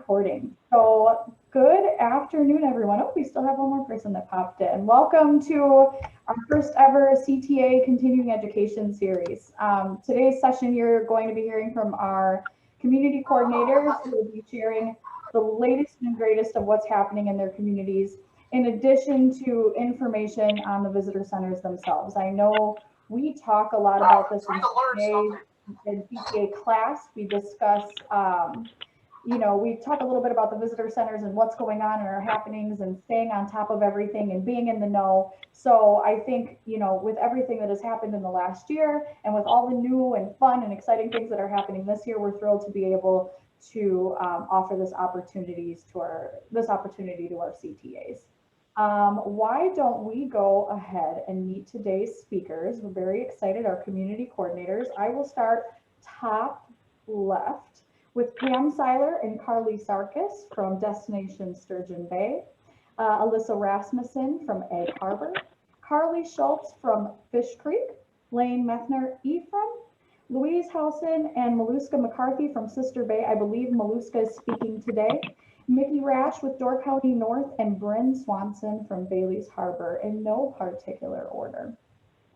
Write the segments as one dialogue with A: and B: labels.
A: recording. So good afternoon, everyone. Oh, we still have one more person that popped in. Welcome to our first ever CTA continuing education series. Today's session, you're going to be hearing from our community coordinators who will be sharing the latest and greatest of what's happening in their communities, in addition to information on the visitor centers themselves. I know we talk a lot about this in PTA class. We discuss, we talk a little bit about the visitor centers and what's going on in our happenings and staying on top of everything and being in the know. So I think, with everything that has happened in the last year and with all the new and fun and exciting things that are happening this year, we're thrilled to be able to offer this opportunity to our CTAs. Why don't we go ahead and meet today's speakers? We're very excited, our community coordinators. I will start top left with Pam Seiler and Carly Sarkis from Destination Sturgeon Bay, Alyssa Rasmussen from Egg Harbor, Carly Schultz from Fish Creek, Lane Methner Ephraim, Louise Housen and Maluska McCarthy from Sister Bay. I believe Maluska is speaking today. Mickey Rash with Door County North, and Bryn Swanson from Bailey's Harbor, in no particular order.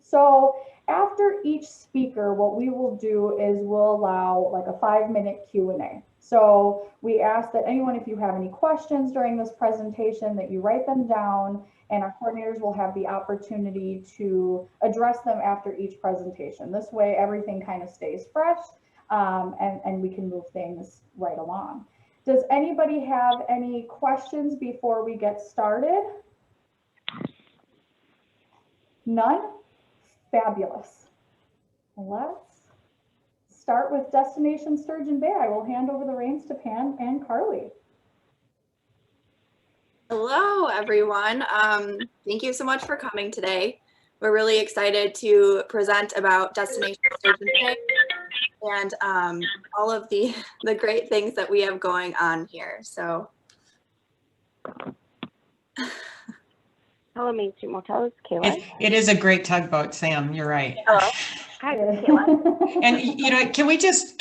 A: So after each speaker, what we will do is we'll allow like a 5-minute Q&A. So we ask that anyone, if you have any questions during this presentation, that you write them down, and our coordinators will have the opportunity to address them after each presentation. This way, everything kind of stays fresh, and we can move things right along. Does anybody have any questions before we get started? None? Fabulous. Let's start with Destination Sturgeon Bay. I will hand over the reins to Pam and Carly.
B: Hello, everyone. Thank you so much for coming today. We're really excited to present about Destination Sturgeon Bay and all of the great things that we have going on here. So,
C: Hello, Main Street Motel. It's Kayla.
D: It is a great tugboat, Sam. You're right.
C: Hello. Hi, Kayla.
D: And can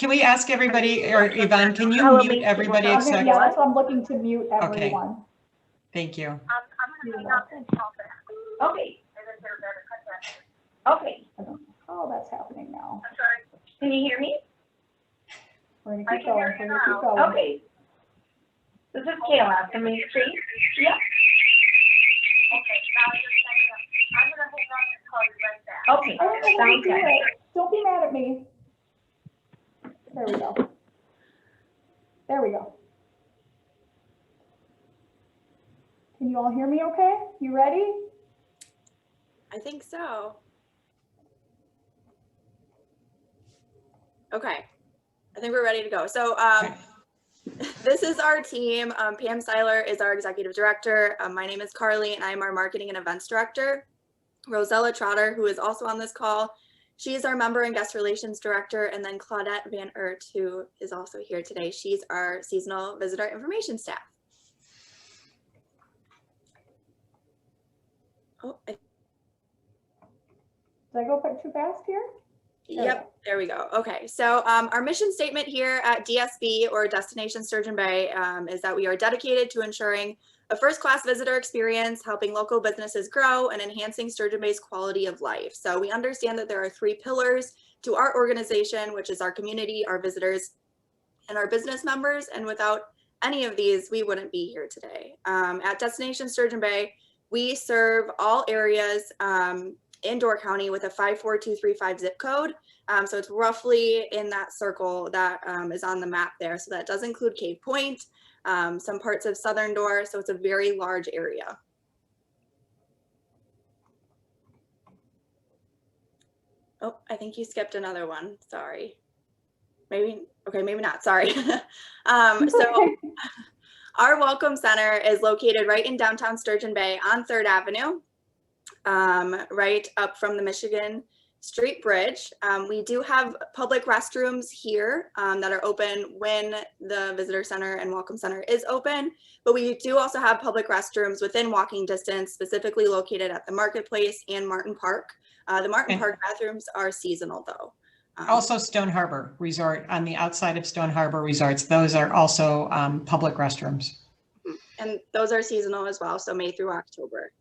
D: we ask everybody, or Yvonne, can you
C: Hello,
D: mute everybody except?
A: Yeah, that's why I'm looking to mute everyone.
D: Okay. Thank you.
C: I'm gonna hang up and tell them. Okay. Okay.
A: Oh, that's happening now.
C: I'm sorry. Can you hear me?
A: We're gonna keep going.
C: Okay. This is Kayla from Main Street. Yep. Okay. Now I'm gonna hang up and call you right back. Okay. Sounds good.
A: Don't be mad at me. There we go. There we go. Can you all hear me okay? You ready?
B: I think so. Okay. I think we're ready to go. So this is our team. Pam Seiler is our executive director. My name is Carly, and I'm our marketing and events director. Rosella Trotter, who is also on this call, she is our member and guest relations director. And then Claudette Van Ert, who is also here today. She's our seasonal visitor information staff. Oh,
A: did I go too fast here?
B: Yep, there we go. Okay, so our mission statement here at DSB, or Destination Sturgeon Bay, is that we are dedicated to ensuring a first-class visitor experience, helping local businesses grow, and enhancing Sturgeon Bay's quality of life. So we understand that there are 3 pillars to our organization, which is our community, our visitors, and our business members. And without any of these, we wouldn't be here today. At Destination Sturgeon Bay, we serve all areas in Door County with a 54235 zip code. So it's roughly in that circle that is on the map there. So that does include Cave Point, some parts of Southern Door. So it's a very large area. Oh, I think you skipped another one. Sorry. Maybe, okay, maybe not. Sorry. So our Welcome Center is located right in downtown Sturgeon Bay on 3rd Avenue, right up from the Michigan Street Bridge. We do have public restrooms here that are open when the Visitor Center and Welcome Center is open, but we do also have public restrooms within walking distance, specifically located at the Marketplace and Martin Park. The Martin Park bathrooms are seasonal though.
D: Also Stone Harbor Resort on the outside of Stone Harbor Resorts. Those are also public restrooms.
B: And those are seasonal as well, so May through October.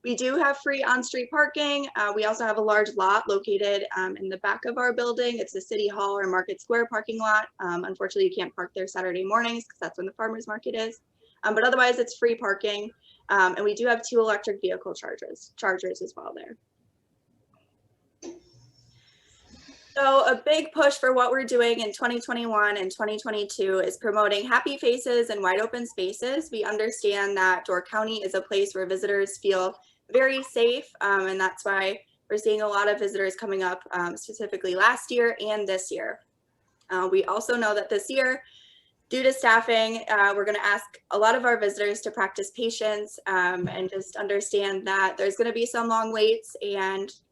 B: We do have free on-street parking. We also have a large lot located in the back of our building. It's the City Hall or Market Square parking lot. Unfortunately, you can't park there Saturday mornings because that's when the farmers market is. But otherwise, it's free parking. And we do have 2 electric vehicle chargers as well there. So a big push for what we're doing in 2021 and 2022 is promoting happy faces and wide open spaces. We understand that Door County is a place where visitors feel very safe, and that's why we're seeing a lot of visitors coming up, specifically last year and this year. We also know that this year, due to staffing, we're going to ask a lot of our visitors to practice patience and just understand that there's going to be some long waits,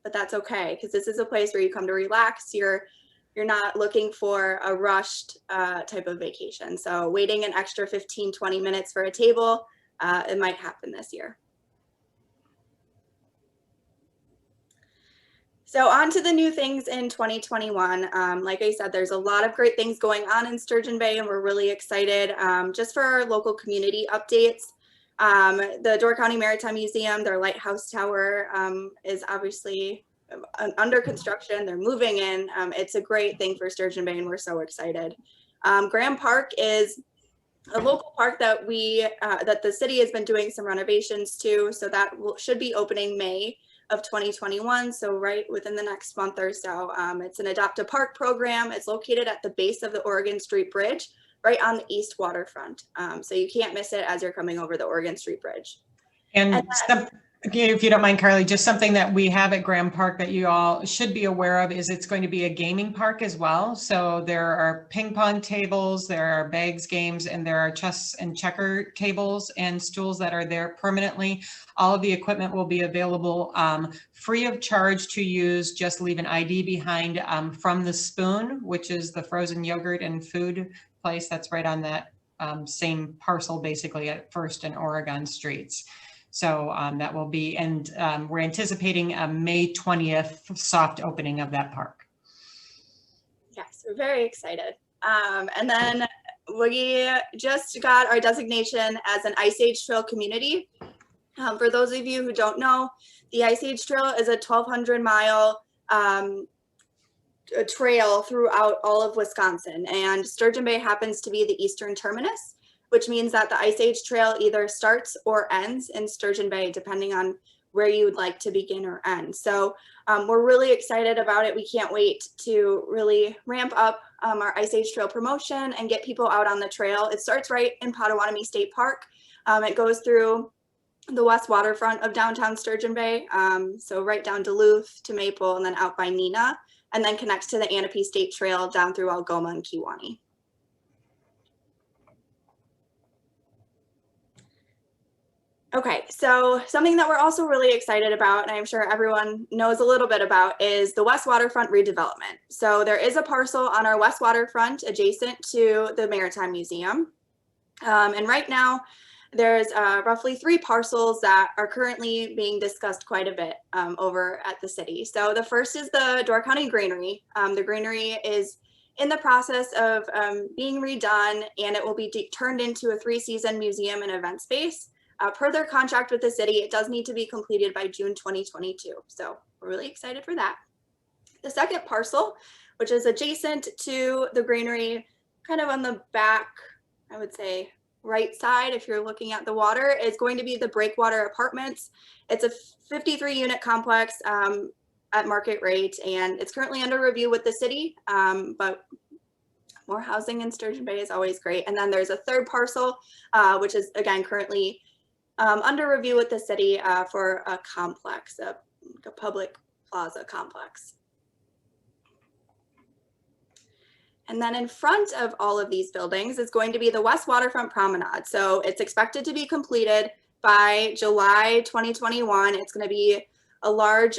B: but that's okay, because this is a place where you come to relax. You're not looking for a rushed type of vacation. So waiting an extra 15, 20 minutes for a table, it might happen this year. So on to the new things in 2021. Like I said, there's a lot of great things going on in Sturgeon Bay, and we're really excited just for our local community updates. The Door County Maritime Museum, their lighthouse tower is obviously under construction. They're moving in. It's a great thing for Sturgeon Bay, and we're so excited. Graham Park is a local park that that the city has been doing some renovations to, so that should be opening May of 2021, so right within the next month or so. It's an Adopt a Park program. It's located at the base of the Oregon Street Bridge, right on the east waterfront. So you can't miss it as you're coming over the Oregon Street Bridge.
D: And if you don't mind, Carly, just something that we have at Graham Park that you all should be aware of is it's going to be a gaming park as well. So there are ping pong tables, there are bags games, and there are chess and checker tables and stools that are there permanently. All of the equipment will be available free of charge to use. Just leave an ID behind from the Spoon, which is the frozen yogurt and food place that's right on that same parcel, basically at First and Oregon Streets. So that will be, and we're anticipating a May 20th soft opening of that park.
B: Yes, we're very excited. And then we just got our designation as an Ice Age Trail community. For those of you who don't know, the Ice Age Trail is a 1,200-mile trail throughout all of Wisconsin, and Sturgeon Bay happens to be the eastern terminus, which means that the Ice Age Trail either starts or ends in Sturgeon Bay, depending on where you would like to begin or end. So we're really excited about it. We can't wait to really ramp up our Ice Age Trail promotion and get people out on the trail. It starts right in Potawatomi State Park. It goes through the west waterfront of downtown Sturgeon Bay, so right down Duluth to Maple and then out by Neenah, and then connects to the Anape State Trail down through Algoma and Kewaunee. Okay, so something that we're also really excited about, and I'm sure everyone knows a little bit about, is the West Waterfront redevelopment. So there is a parcel on our West Waterfront adjacent to the Maritime Museum. And right now, there's roughly 3 parcels that are currently being discussed quite a bit over at the city. So the first is the Door County Granary. The granary is in the process of being redone, and it will be turned into a 3-season museum and event space. Per their contract with the city, it does need to be completed by June 2022. So we're really excited for that. The second parcel, which is adjacent to the granary, kind of on the back, I would say, right side, if you're looking at the water, is going to be the Breakwater Apartments. It's a 53-unit complex at market rate, and it's currently under review with the city, but more housing in Sturgeon Bay is always great. And then there's a third parcel, which is, again, currently under review with the city for a complex, a public plaza complex. And then in front of all of these buildings is going to be the West Waterfront Promenade. So it's expected to be completed by July 2021. It's going to be a large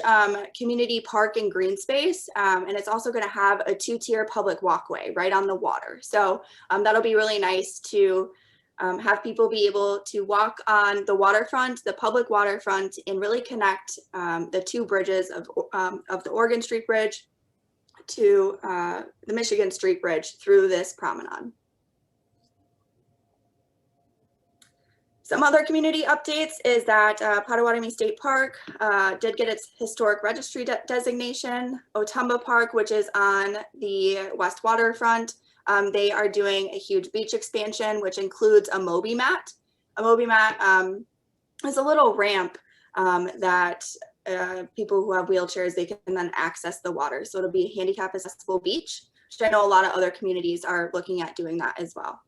B: community park and green space. And it's also going to have a 2-tier public walkway right on the water. So that'll be really nice to have people be able to walk on the waterfront, the public waterfront, and really connect the 2 bridges of the Oregon Street Bridge to the Michigan Street Bridge through this promenade. Some other community updates is that Potawatomi State Park did get its historic registry designation. Ottumba Park, which is on the west waterfront, they are doing a huge beach expansion, which includes a Moby Mat. A Moby Mat is a little ramp that people who have wheelchairs, they can then access the water. So it'll be a handicap accessible beach, which I know a lot of other communities are looking at doing that as well.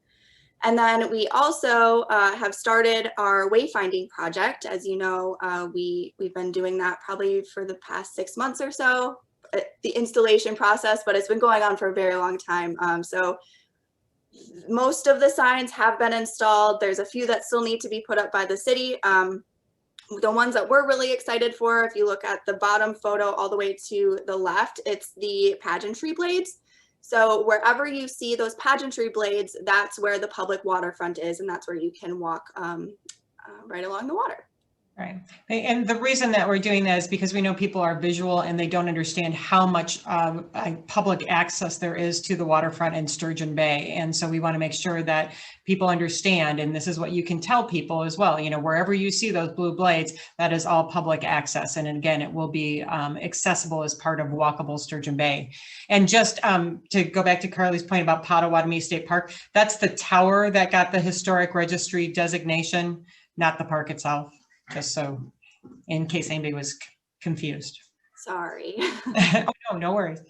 B: And then we also have started our wayfinding project. As you know, we've been doing that probably for the past 6 months or so, the installation process, but it's been going on for a very long time. So most of the signs have been installed. There's a few that still need to be put up by the city. The ones that we're really excited for, if you look at the bottom photo all the way to the left, it's the pageantry blades. So wherever you see those pageantry blades, that's where the public waterfront is, and that's where you can walk right along the water.
D: Right. And the reason that we're doing that is because we know people are visual and they don't understand how much public access there is to the waterfront in Sturgeon Bay. And so we want to make sure that people understand, and this is what you can tell people as well, you know, wherever you see those blue blades, that is all public access. And again, it will be accessible as part of walkable Sturgeon Bay. And just to go back to Carly's point about Potawatomi State Park, that's the tower that got the historic registry designation, not the park itself. Just so, in case anybody was confused.
B: Sorry.
D: Oh, no worries.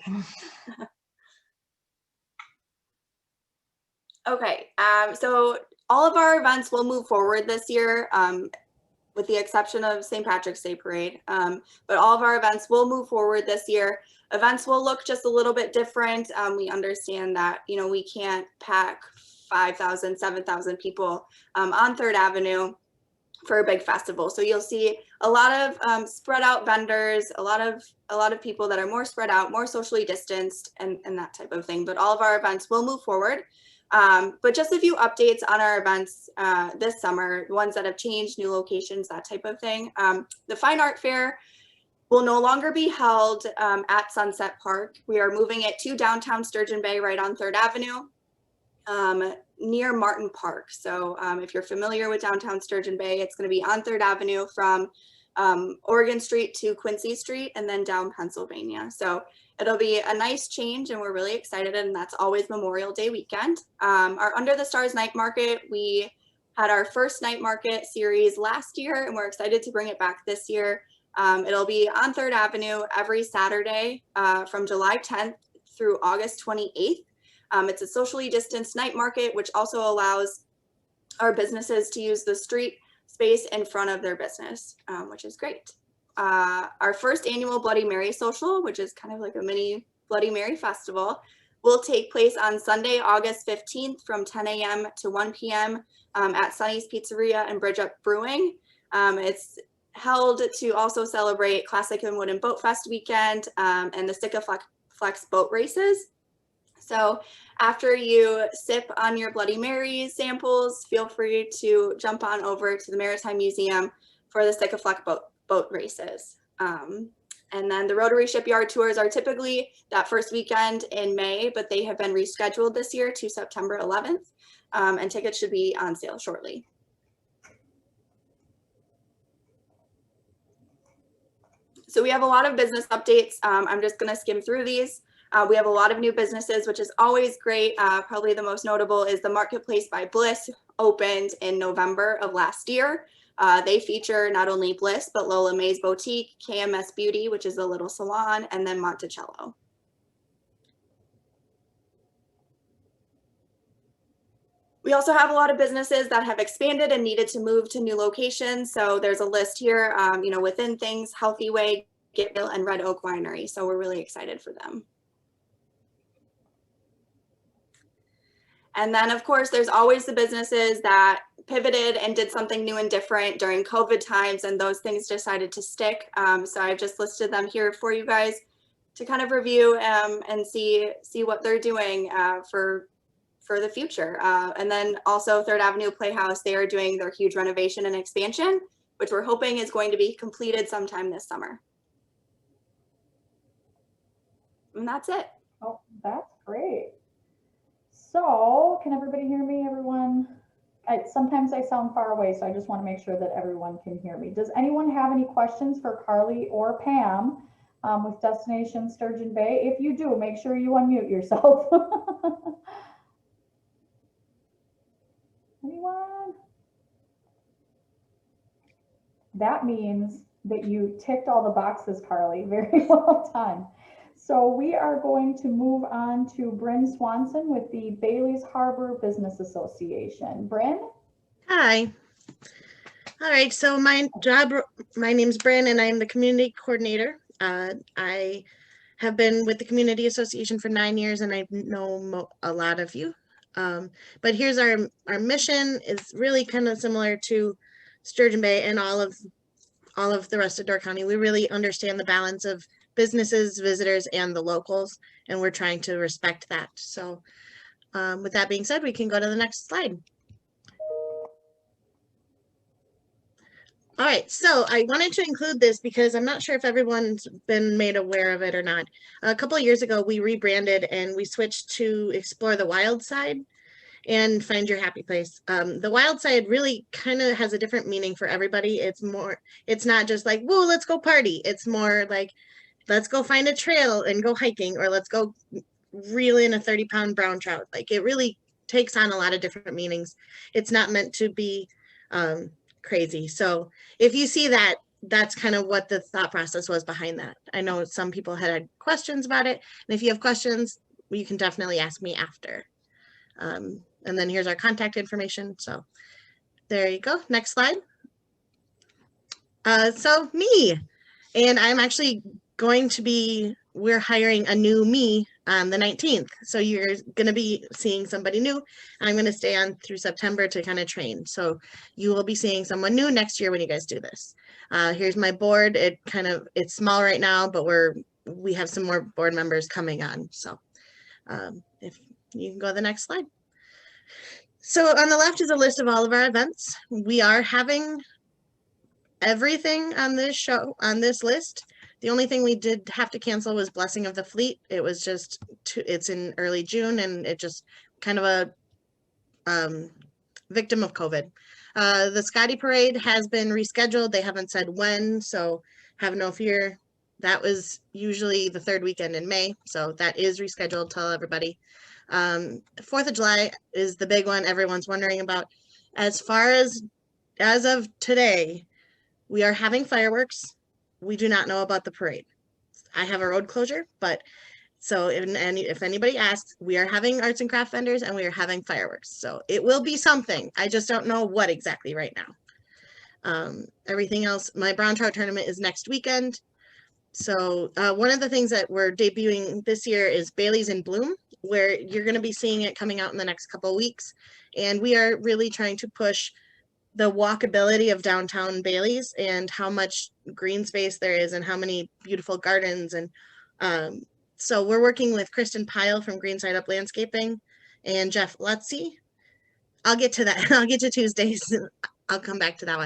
B: Okay, so all of our events will move forward this year, with the exception of St. Patrick's Day Parade. But all of our events will move forward this year. Events will look just a little bit different. We understand that, you know, we can't pack 5,000, 7,000 people on 3rd Avenue for a big festival. So you'll see a lot of spread out vendors, a lot of people that are more spread out, more socially distanced, and that type of thing. But all of our events will move forward. But just a few updates on our events this summer, ones that have changed, new locations, that type of thing. The Fine Art Fair will no longer be held at Sunset Park. We are moving it to downtown Sturgeon Bay, right on 3rd Avenue. Near Martin Park. So if you're familiar with downtown Sturgeon Bay, it's going to be on 3rd Avenue from Oregon Street to Quincy Street and then down Pennsylvania. So it'll be a nice change and we're really excited, and that's always Memorial Day weekend. Our Under the Stars Night Market, we had our first night market series last year and we're excited to bring it back this year. It'll be on 3rd Avenue every Saturday from July 10th through August 28th. It's a socially distanced night market, which also allows our businesses to use the street space in front of their business, which is great. Our first annual Bloody Mary social, which is kind of like a mini Bloody Mary festival, will take place on Sunday, August 15th from 10 a.m. to 1 p.m. At Sunny's Pizzeria and Bridge Up Brewing. It's held to also celebrate Classic and Wooden Boat Fest weekend and the Stick-a-Flex boat races. So after you sip on your Bloody Mary samples, feel free to jump on over to the Maritime Museum for the Stick-a-Flex boat races. And then the Rotary Shipyard tours are typically that first weekend in May, but they have been rescheduled this year to September 11th, and tickets should be on sale shortly. So we have a lot of business updates. I'm just going to skim through these. We have a lot of new businesses, which is always great. Probably the most notable is the Marketplace by Bliss, opened in November of last year. They feature not only Bliss, but Lola May's Boutique, KMS Beauty, which is a little salon, and then Monticello. We also have a lot of businesses that have expanded and needed to move to new locations. So there's a list here, you know, within things, Healthy Way, Gitville, and Red Oak Winery. So we're really excited for them. And then, of course, there's always the businesses that pivoted and did something new and different during COVID times, and those things decided to stick. So I've just listed them here for you guys to kind of review and see what they're doing for the future. And then also 3rd Avenue Playhouse, they are doing their huge renovation and expansion, which we're hoping is going to be completed sometime this summer. And that's it.
A: Oh, that's great. So can everybody hear me, everyone? Sometimes I sound far away, so I just want to make sure that everyone can hear me. Does anyone have any questions for Carly or Pam with Destination Sturgeon Bay? If you do, make sure you unmute yourself. Anyone? That means that you ticked all the boxes, Carly. Very well done. So we are going to move on to Bryn Swanson with the Bailey's Harbor Business Association. Bryn?
E: Hi. All right, so my name's Bryn and I'm the community coordinator. I have been with the Community Association for 9 years and I know a lot of you. But here's our mission is really kind of similar to Sturgeon Bay and all of the rest of Door County. We really understand the balance of businesses, visitors, and the locals, and we're trying to respect that. So with that being said, we can go to the next slide. All right, so I wanted to include this because I'm not sure if everyone's been made aware of it or not. A couple of years ago, we rebranded and we switched to Explore the Wild Side and Find Your Happy Place. The Wild Side really kind of has a different meaning for everybody. It's not just like, whoa, let's go party. It's more like, let's go find a trail and go hiking, or let's go reel in a 30-pound brown trout. Like, it really takes on a lot of different meanings. It's not meant to be crazy. So if you see that, that's kind of what the thought process was behind that. I know some people had questions about it. And if you have questions, you can definitely ask me after. And then here's our contact information. So there you go. Next slide. So me, and I'm actually we're hiring a new me on the 19th. So you're going to be seeing somebody new. I'm going to stay on through September to kind of train. So you will be seeing someone new next year when you guys do this. Here's my board. It's small right now, but we have some more board members coming on. So if you can go to the next slide. So on the left is a list of all of our events. We are having everything on this list. The only thing we did have to cancel was Blessing of the Fleet. It was just, it's in early June and it just kind of a victim of COVID. The Scotty Parade has been rescheduled. They haven't said when, so have no fear. That was usually the third weekend in May, so that is rescheduled. Tell everybody. 4th of July is the big one everyone's wondering about. As of today, we are having fireworks. We do not know about the parade. I have a road closure, but so if anybody asks, we are having arts and craft vendors and we are having fireworks. So it will be something. I just don't know what exactly right now. Everything else, my brown trout tournament is next weekend. So one of the things that we're debuting this year is Bailey's in Bloom, where you're going to be seeing it coming out in the next couple of weeks. And we are really trying to push the walkability of downtown Bailey's and how much green space there is and how many beautiful gardens. And so we're working with Kristen Pyle from Green Side Up Landscaping and Jeff Lutzy. I'll get to that. I'll get to Tuesdays. I'll come back to that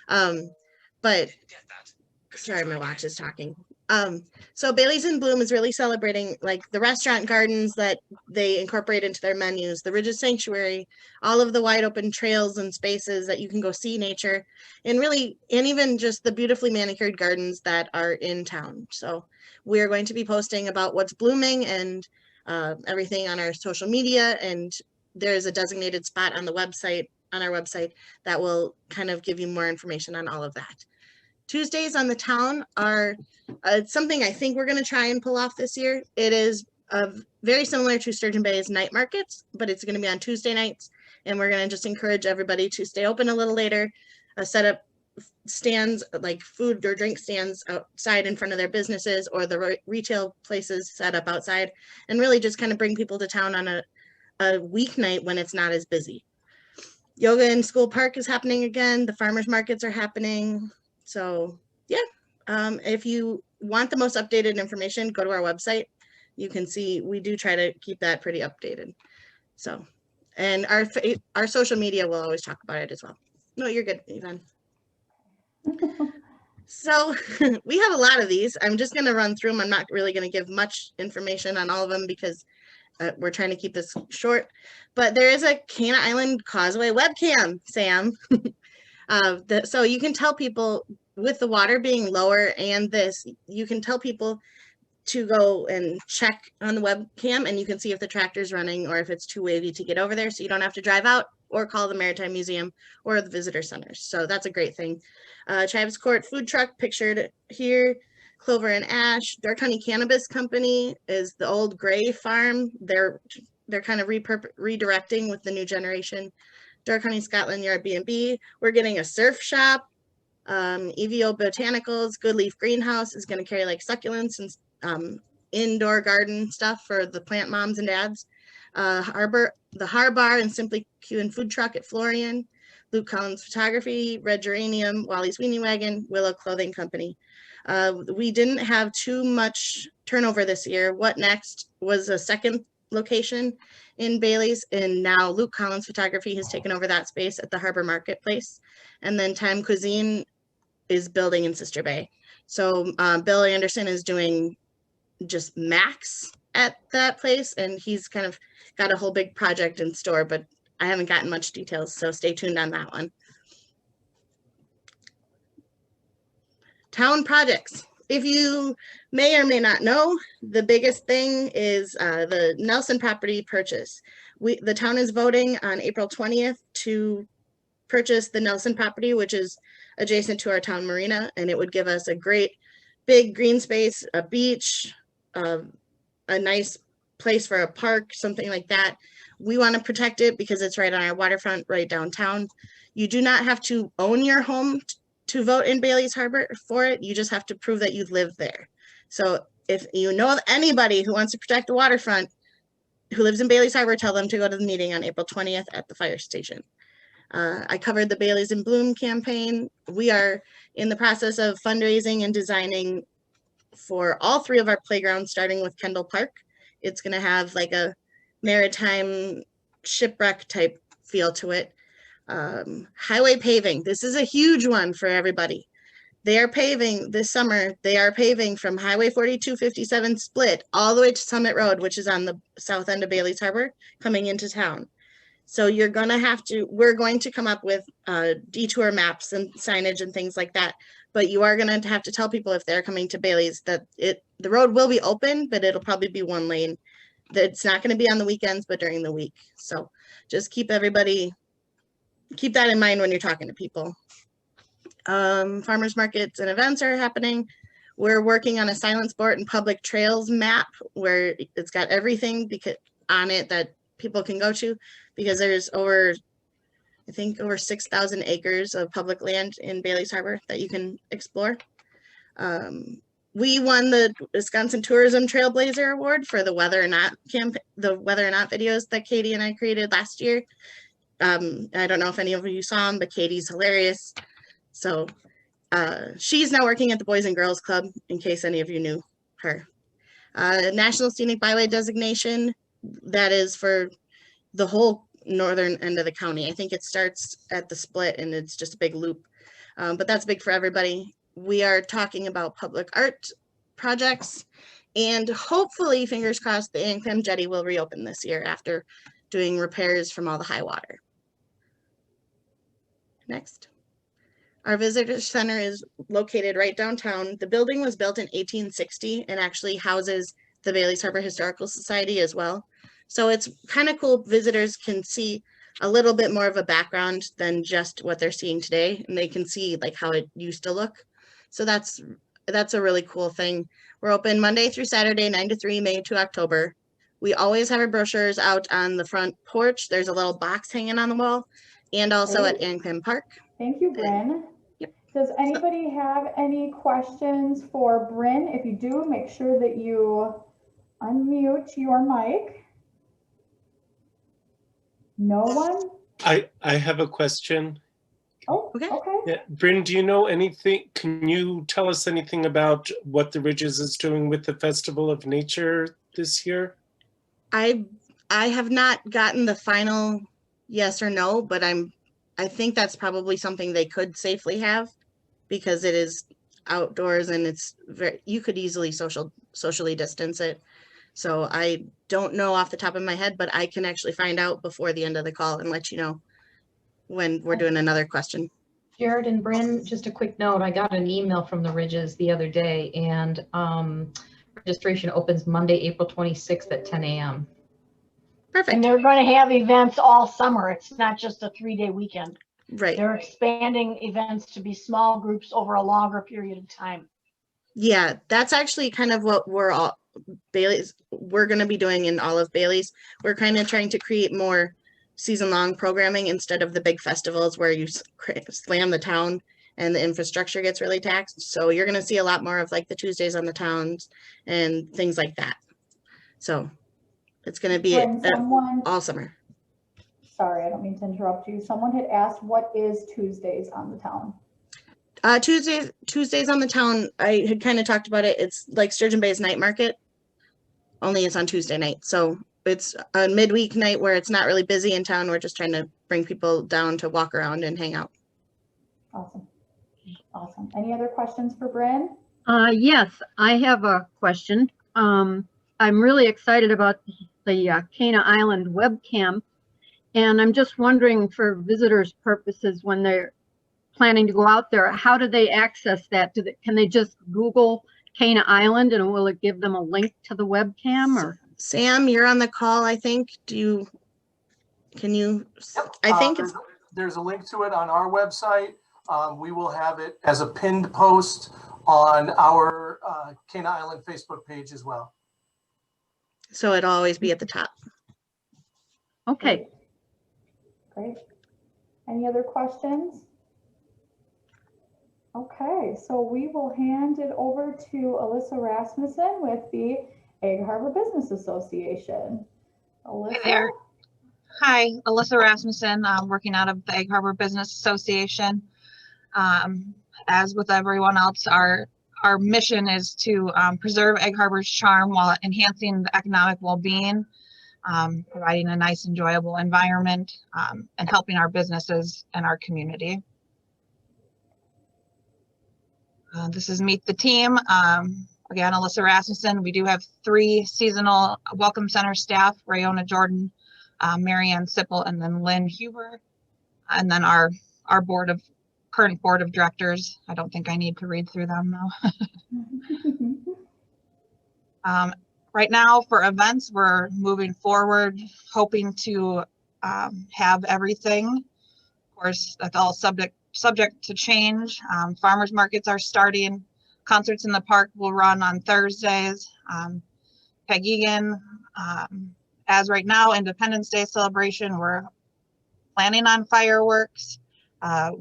E: one. But sorry, my watch is talking. So Bailey's in Bloom is really celebrating like the restaurant gardens that they incorporate into their menus, the Ridges Sanctuary, all of the wide open trails and spaces that you can go see nature, and even just the beautifully manicured gardens that are in town. So we're going to be posting about what's blooming and everything on our social media, and there's a designated spot on our website that will kind of give you more information on all of that. Tuesdays on the town are something I think we're going to try and pull off this year. It is very similar to Sturgeon Bay's night markets, but it's going to be on Tuesday nights. And we're going to just encourage everybody to stay open a little later, set up stands like food or drink stands outside in front of their businesses, or the retail places set up outside, and really just kind of bring people to town on a weeknight when it's not as busy. Yoga in School Park is happening again. The farmers markets are happening. So yeah, if you want the most updated information, go to our website. You can see we do try to keep that pretty updated. So, and our social media will always talk about it as well. No, you're good, Yvonne. So we have a lot of these. I'm just going to run through them. I'm not really going to give much information on all of them because we're trying to keep this short. But there is a Cana Island Causeway webcam, Sam. So you can tell people with the water being lower and this, you can tell people to go and check on the webcam and you can see if the tractor's running or if it's too wavy to get over there. So you don't have to drive out or call the Maritime Museum or the visitor centers. So that's a great thing. Travis Court food truck pictured here. Clover and Ash. Door County Cannabis Company is the old Gray Farm. They're kind of redirecting with the new generation. Door County Scotland Yard B&B. We're getting a surf shop. EVO Botanicals, Good Leaf Greenhouse is going to carry like succulents and indoor garden stuff for the plant moms and dads. The Harbar and Simply Q and Food Truck at Florian. Luke Collins Photography, Red Geranium, Wally's Weenie Wagon, Willow Clothing Company. We didn't have too much turnover this year. What Next was a second location in Bailey's, and now Luke Collins Photography has taken over that space at the Harbor Marketplace. And then Time Cuisine is building in Sister Bay. So Bill Anderson is doing just Max at that place, and he's kind of got a whole big project in store, but I haven't gotten much details, so stay tuned on that one. Town projects. If you may or may not know, the biggest thing is the Nelson property purchase. The town is voting on April 20th to purchase the Nelson property, which is adjacent to our town marina, and it would give us a great big green space, a beach, a nice place for a park, something like that. We want to protect it because it's right on our waterfront, right downtown. You do not have to own your home to vote in Bailey's Harbor for it. You just have to prove that you've lived there. So if you know anybody who wants to protect the waterfront, who lives in Bailey's Harbor, tell them to go to the meeting on April 20th at the fire station. I covered the Bailey's in Bloom campaign. We are in the process of fundraising and designing for all 3 of our playgrounds, starting with Kendall Park. It's going to have like a maritime shipwreck type feel to it. Highway paving. This is a huge one for everybody. They are paving this summer. They are paving from Highway 4257 split all the way to Summit Road, which is on the south end of Bailey's Harbor, coming into town. So you're going to have to, we're going to come up with detour maps and signage and things like that. But you are going to have to tell people if they're coming to Bailey's that the road will be open, but it'll probably be 1 lane. It's not going to be on the weekends, but during the week. So just keep that in mind when you're talking to people. Farmers markets and events are happening. We're working on a silent sport and public trails map where it's got everything on it that people can go to, because there's over 6,000 acres of public land in Bailey's Harbor that you can explore. We won the Wisconsin Tourism Trailblazer Award for the Whether or Not videos that Katie and I created last year. I don't know if any of you saw them, but Katie's hilarious. So she's now working at the Boys and Girls Club, in case any of you knew her. National Scenic Byway designation, that is for the whole northern end of the county. I think it starts at the split and it's just a big loop, but that's big for everybody. We are talking about public art projects, and hopefully, fingers crossed, the Anclam Jetty will reopen this year after doing repairs from all the high water. Next. Our visitor center is located right downtown. The building was built in 1860 and actually houses the Bailey's Harbor Historical Society as well. So it's kind of cool. Visitors can see a little bit more of a background than just what they're seeing today, and they can see like how it used to look. So that's a really cool thing. We're open Monday through Saturday, 9 to 3, May to October. We always have our brochures out on the front porch. There's a little box hanging on the wall, and also at Anclam Park.
A: Thank you, Bryn.
E: Yep.
A: Does anybody have any questions for Bryn? If you do, make sure that you unmute your mic. No one?
F: I have a question.
A: Oh,
E: Okay.
A: okay.
F: Yeah, Bryn, do you know anything? Can you tell us anything about what the Ridges is doing with the Festival of Nature this year?
E: I have not gotten the final yes or no, but I think that's probably something they could safely have, because it is outdoors and it's very, you could easily socially distance it. So I don't know off the top of my head, but I can actually find out before the end of the call and let you know when we're doing another question.
G: Jared and Bryn, just a quick note, I got an email from the Ridges the other day, and registration opens Monday, April 26th at 10 a.m.
E: Perfect.
H: And they're going to have events all summer. It's not just a 3-day weekend.
E: Right.
H: They're expanding events to be small groups over a longer period of time.
E: Yeah, that's actually kind of what we're going to be doing in all of Bailey's. We're kind of trying to create more season-long programming instead of the big festivals where you slam the town and the infrastructure gets really taxed. So you're going to see a lot more of like the Tuesdays on the Towns and things like that. So it's going to be all summer.
A: Sorry, I don't mean to interrupt you. Someone had asked, what is Tuesdays on the Town?
E: Tuesdays on the Town, I had kind of talked about it. It's like Sturgeon Bay's night market, only it's on Tuesday night. So it's a midweek night where it's not really busy in town. We're just trying to bring people down to walk around and hang out.
A: Awesome. Awesome. Any other questions for Bryn?
I: Yes, I have a question. I'm really excited about the Cana Island webcam, and I'm just wondering, for visitors' purposes, when they're planning to go out there, how do they access that? Can they just Google Cana Island and will it give them a link to the webcam? Or
E: Sam, you're on the call, I think. Can you?
J: Yep.
E: I think
J: there's a link to it on our website. We will have it as a pinned post on our Cana Island Facebook page as well.
E: So it'll always be at the top.
I: okay.
A: Great. Any other questions? Okay, so we will hand it over to Alyssa Rasmussen with the Egg Harbor Business Association. Alyssa?
K: Hey there. Hi, Alyssa Rasmussen. I'm working out of the Egg Harbor Business Association. As with everyone else, our mission is to preserve Egg Harbor's charm while enhancing the economic well-being, providing a nice, enjoyable environment, and helping our businesses and our community. This is Meet the Team. Again, Alyssa Rasmussen. We do have 3 seasonal Welcome Center staff, Rayona Jordan, Marianne Sipple, and then Lynn Huber. And then our current board of directors. I don't think I need to read through them though. Right now for events, we're moving forward, hoping to have everything. Of course, that's all subject to change. Farmers markets are starting. Concerts in the park will run on Thursdays. Peg Egan. As right now, Independence Day celebration, we're planning on fireworks.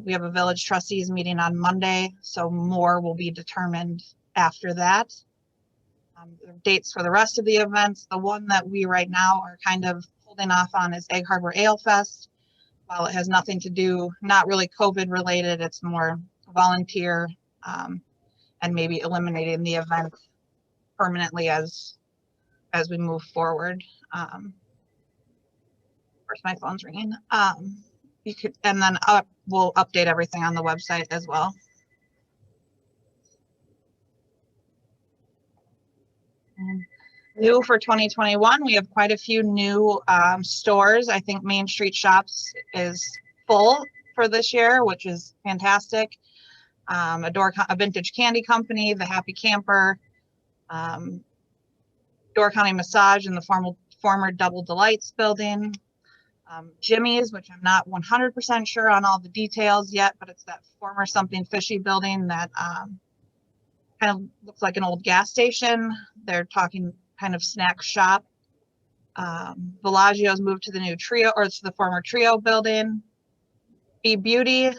K: We have a village trustees meeting on Monday, so more will be determined after that. The dates for the rest of the events, the one that we right now are kind of holding off on is Egg Harbor Ale Fest. While it has nothing to do, not really COVID related, it's more volunteer and maybe eliminating the event permanently as we move forward. Of course, my phone's ringing. You could, and then we'll update everything on the website as well. New for 2021, we have quite a few new stores. I think Main Street Shops is full for this year, which is fantastic. A vintage candy company, the Happy Camper, Door County Massage in the former Double Delights building, Jimmy's, which I'm not 100% sure on all the details yet, but it's that former Something Fishy building that kind of looks like an old gas station. They're talking kind of snack shop. Bellagio's moved to the new Trio, or to the former Trio building. Be Beauty,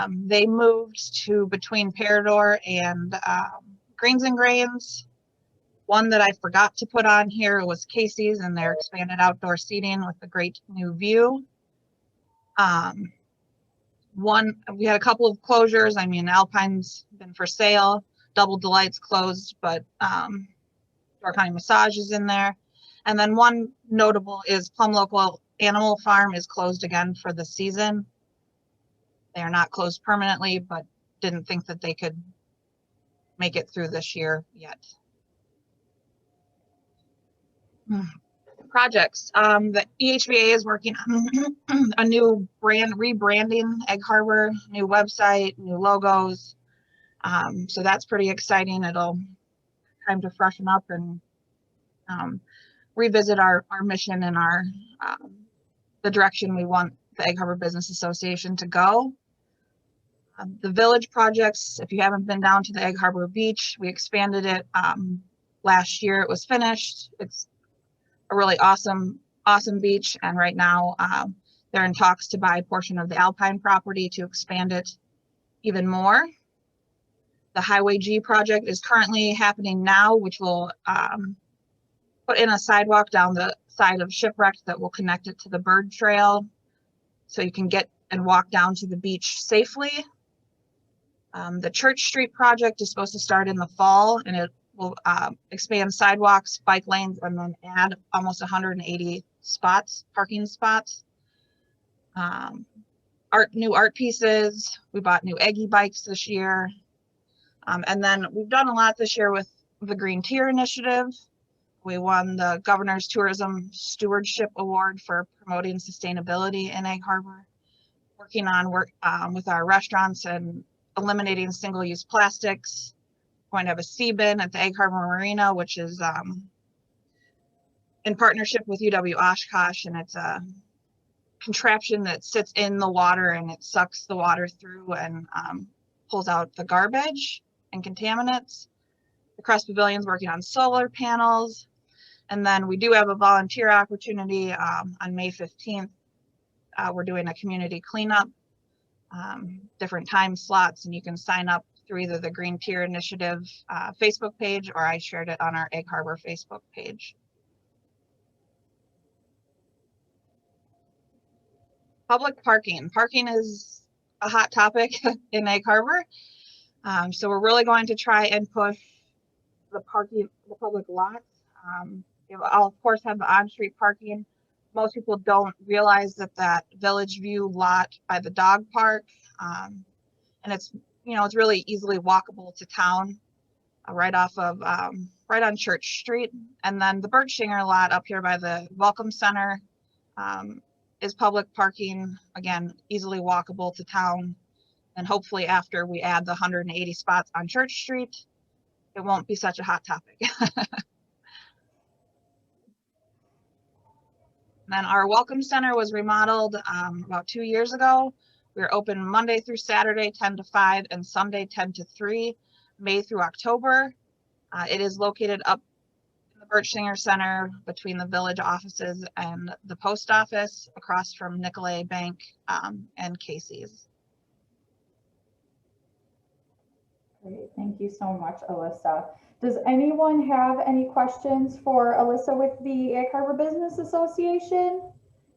K: they moved to between Parador and Greens and Grains. One that I forgot to put on here was Casey's and their expanded outdoor seating with a great new view. We had a couple of closures. I mean, Alpine's been for sale. Double Delights closed, but Door County Massage is in there. And then one notable is Plum Local Animal Farm is closed again for the season. They are not closed permanently, but didn't think that they could make it through this year yet. Projects. The EHBA is working on a new rebranding Egg Harbor, new website, new logos. So that's pretty exciting. It'll time to freshen up and revisit our mission and our the direction we want the Egg Harbor Business Association to go. The village projects, if you haven't been down to the Egg Harbor Beach, we expanded it last year. It was finished. It's a really awesome beach, and right now they're in talks to buy a portion of the Alpine property to expand it even more. The Highway G project is currently happening now, which will put in a sidewalk down the side of Shipwrecked that will connect it to the bird trail, so you can get and walk down to the beach safely. The Church Street project is supposed to start in the fall, and it will expand sidewalks, bike lanes, and then add almost 180 spots, parking spots. New art pieces. We bought new Eggy bikes this year. And then we've done a lot this year with the Green Tier Initiative. We won the Governor's Tourism Stewardship Award for promoting sustainability in Egg Harbor. Working on with our restaurants and eliminating single-use plastics. Going to have a sea bin at the Egg Harbor Marina, which is in partnership with UW Oshkosh, and it's a contraption that sits in the water and it sucks the water through and pulls out the garbage and contaminants. The Crest Pavilion's working on solar panels. And then we do have a volunteer opportunity on May 15th. We're doing a community cleanup, different time slots, and you can sign up through either the Green Tier Initiative Facebook page, or I shared it on our Egg Harbor Facebook page. Public parking. Parking is a hot topic in Egg Harbor. So we're really going to try and push the public lots. I'll of course have the on-street parking. Most people don't realize that Village View lot by the dog park, and it's really easily walkable to town, right on Church Street. And then the Berkshinger lot up here by the Welcome Center is public parking, again, easily walkable to town. And hopefully after we add the 180 spots on Church Street, it won't be such a hot topic. Then our Welcome Center was remodeled about 2 years ago. We are open Monday through Saturday, 10 to 5, and Sunday, 10 to 3, May through October. It is located up in the Berkshinger Center between the village offices and the post office, across from Nicolay Bank and Casey's.
A: Great, thank you so much, Alyssa. Does anyone have any questions for Alyssa with the Egg Harbor Business Association?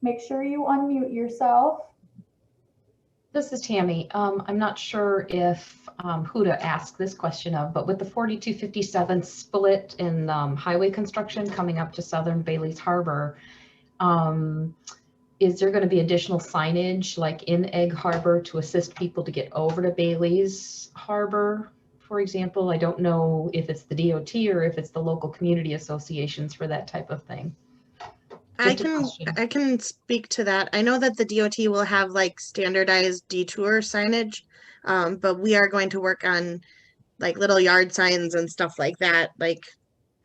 A: Make sure you unmute yourself.
G: This is Tammy. I'm not sure if who to ask this question of, but with the 4257 split in highway construction coming up to Southern Bailey's Harbor, is there going to be additional signage like in Egg Harbor to assist people to get over to Bailey's Harbor, for example? I don't know if it's the DOT or if it's the local community associations for that type of thing.
E: I can speak to that. I know that the DOT will have like standardized detour signage, but we are going to work on like little yard signs and stuff like that. Like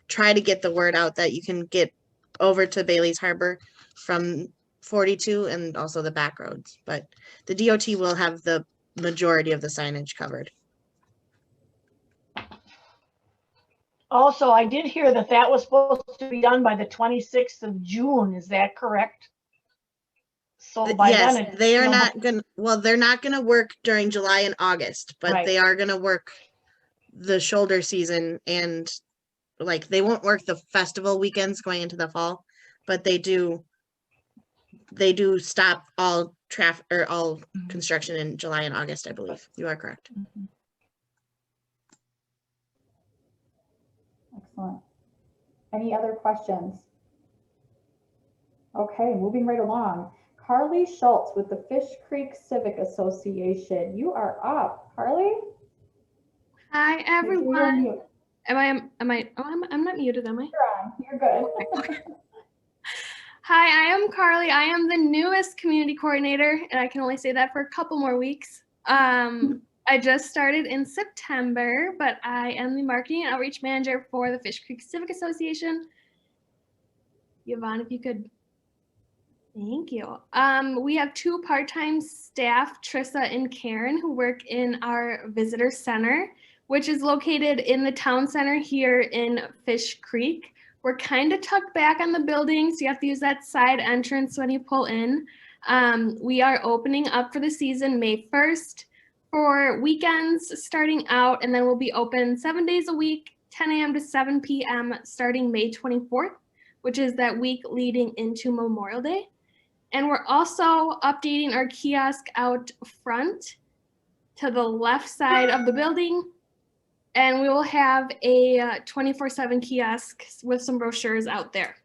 E: try to get the word out that you can get over to Bailey's Harbor from 42 and also the back roads. But the DOT will have the majority of the signage covered.
H: Also, I did hear that was supposed to be done by the 26th of June. Is that correct? So by then,
E: they are not going to, well, they're not going to work during July and August, but
H: Right.
E: they are going to work the shoulder season, and like they won't work the festival weekends going into the fall, but they do stop all traffic or all construction in July and August, I believe. You are correct.
A: Excellent. Any other questions? Okay, moving right along. Carly Schultz with the Fish Creek Civic Association. You are up, Carly.
L: Hi,
A: You're on
L: everyone.
A: mute.
L: I'm not muted, am I?
A: You're on. You're good.
L: Hi, I am Carly. I am the newest community coordinator, and I can only say that for a couple more weeks. I just started in September, but I am the marketing and outreach manager for the Fish Creek Civic Association. Yvonne, if you could. Thank you. We have 2 part-time staff, Trissa and Karen, who work in our visitor center, which is located in the town center here in Fish Creek. We're kind of tucked back on the building, so you have to use that side entrance when you pull in. We are opening up for the season May 1st for weekends starting out, and then we'll be open 7 days a week, 10 a.m. to 7 p.m. starting May 24th, which is that week leading into Memorial Day. And we're also updating our kiosk out front to the left side of the building. And we will have a 24/7 kiosk with some brochures out there.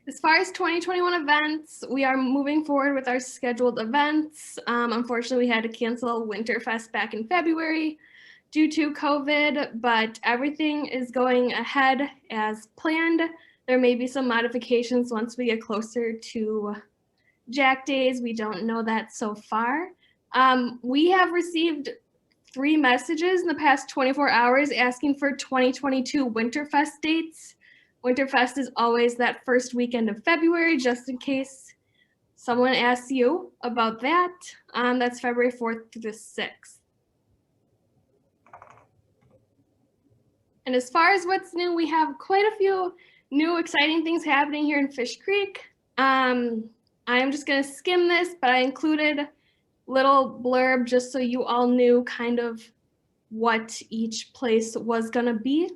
L: As far as 2021 events, we are moving forward with our scheduled events. Unfortunately, we had to cancel Winterfest back in February due to COVID, but everything is going ahead as planned. There may be some modifications once we get closer to Jack Days. We don't know that so far. We have received 3 messages in the past 24 hours asking for 2022 Winterfest dates. Winterfest is always that first weekend of February, just in case someone asks you about that. That's February 4th through the 6th. And as far as what's new, we have quite a few new exciting things happening here in Fish Creek. I am just going to skim this, but I included little blurb just so you all knew kind of what each place was going to be.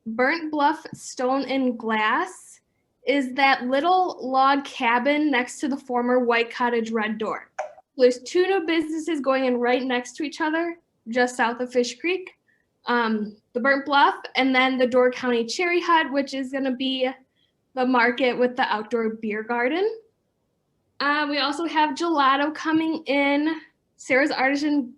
L: Burnt Bluff Stone and Glass is that little log cabin next to the former White Cottage Red Door. There's 2 new businesses going in right next to each other, just south of Fish Creek. The Burnt Bluff, and then the Door County Cherry Hut, which is going to be the market with the outdoor beer garden. We also have gelato coming in. Sarah's Artisan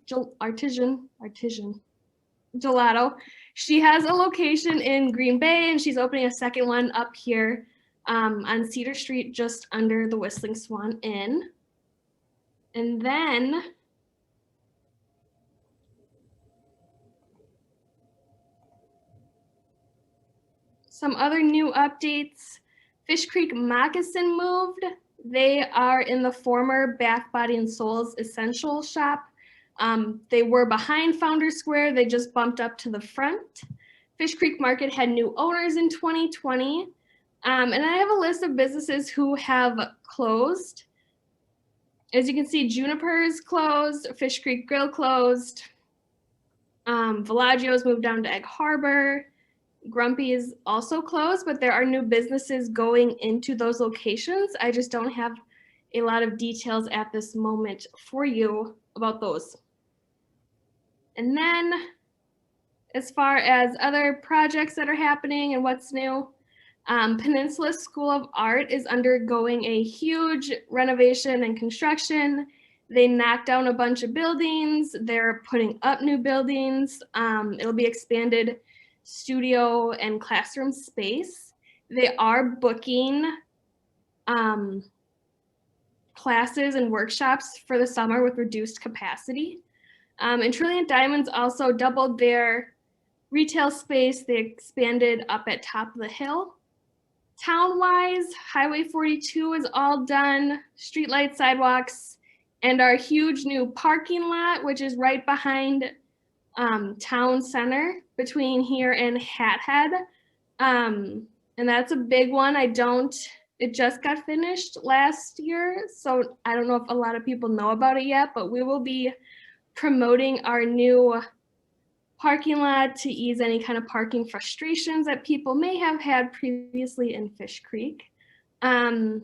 L: Gelato. She has a location in Green Bay, and she's opening a second one up here on Cedar Street, just under the Whistling Swan Inn. And then some other new updates. Fish Creek Moccasin moved. They are in the former Bath Body and Souls Essential Shop. They were behind Founders Square. They just bumped up to the front. Fish Creek Market had new owners in 2020. And I have a list of businesses who have closed. As you can see, Juniper's closed, Fish Creek Grill closed. Villaggio's moved down to Egg Harbor. Grumpy is also closed, but there are new businesses going into those locations. I just don't have a lot of details at this moment for you about those. And then as far as other projects that are happening and what's new, Peninsula School of Art is undergoing a huge renovation and construction. They knocked down a bunch of buildings. They're putting up new buildings. It'll be expanded studio and classroom space. They are booking classes and workshops for the summer with reduced capacity. And Trilliant Diamonds also doubled their retail space. They expanded up at Top of the Hill. Town-wise, Highway 42 is all done, streetlight, sidewalks, and our huge new parking lot, which is right behind town center between here and Hat Head. And that's a big one. It just got finished last year, so I don't know if a lot of people know about it yet, but we will be promoting our new parking lot to ease any kind of parking frustrations that people may have had previously in Fish Creek. And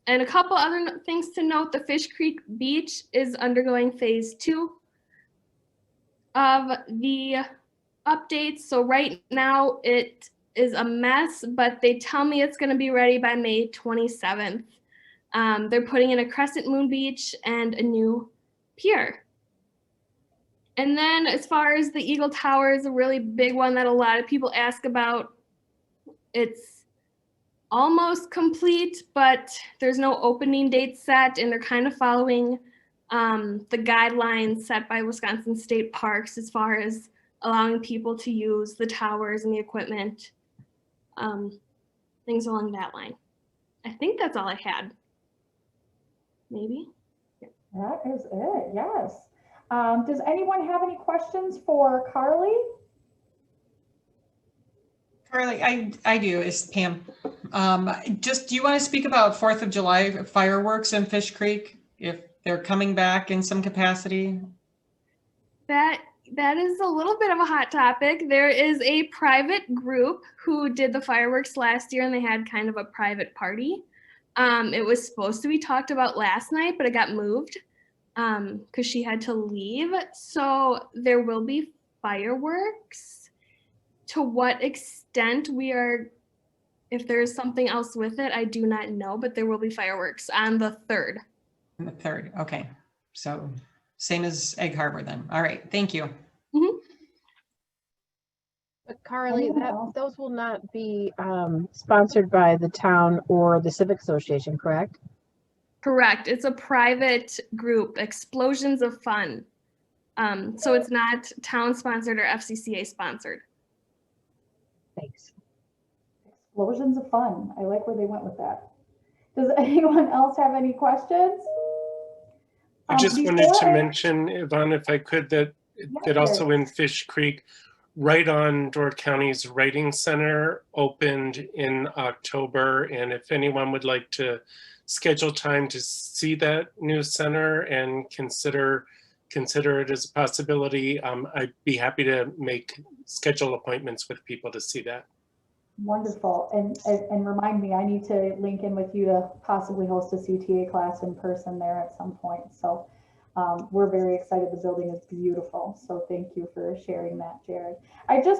L: a couple other things to note, the Fish Creek Beach is undergoing phase 2 of the updates. So right now it is a mess, but they tell me it's going to be ready by May 27th. They're putting in a crescent moon beach and a new pier. And then as far as the Eagle Tower is a really big one that a lot of people ask about. It's almost complete, but there's no opening date set, and they're kind of following the guidelines set by Wisconsin State Parks as far as allowing people to use the towers and the equipment, things along that line. I think that's all I had. Maybe.
A: That is it, yes. Does anyone have any questions for Carly?
D: Carly, I do, it's Pam. Just, do you want to speak about 4th of July fireworks in Fish Creek, if they're coming back in some capacity?
L: That is a little bit of a hot topic. There is a private group who did the fireworks last year, and they had kind of a private party. It was supposed to be talked about last night, but it got moved because she had to leave. So there will be fireworks. To what extent if there's something else with it, I do not know, but there will be fireworks on the 3rd.
D: On the 3rd, okay. So same as Egg Harbor then. All right, thank you.
L: Mm-hmm.
M: But Carly, those will not be sponsored by the town or the Civic Association, correct?
L: Correct. It's a private group, Explosions of Fun. So it's not town sponsored or FCCA sponsored.
M: Thanks.
A: Explosions of Fun. I like where they went with that. Does anyone else have any questions?
F: I just wanted to mention, Yvonne, if I could, that also in Fish Creek, right on Door County's Writing Center opened in October. And if anyone would like to schedule time to see that new center and consider it as a possibility, I'd be happy to schedule appointments with people to see that.
A: Wonderful. And remind me, I need to link in with you to possibly host a CTA class in person there at some point. So we're very excited. The building is beautiful. So thank you for sharing that, Jared.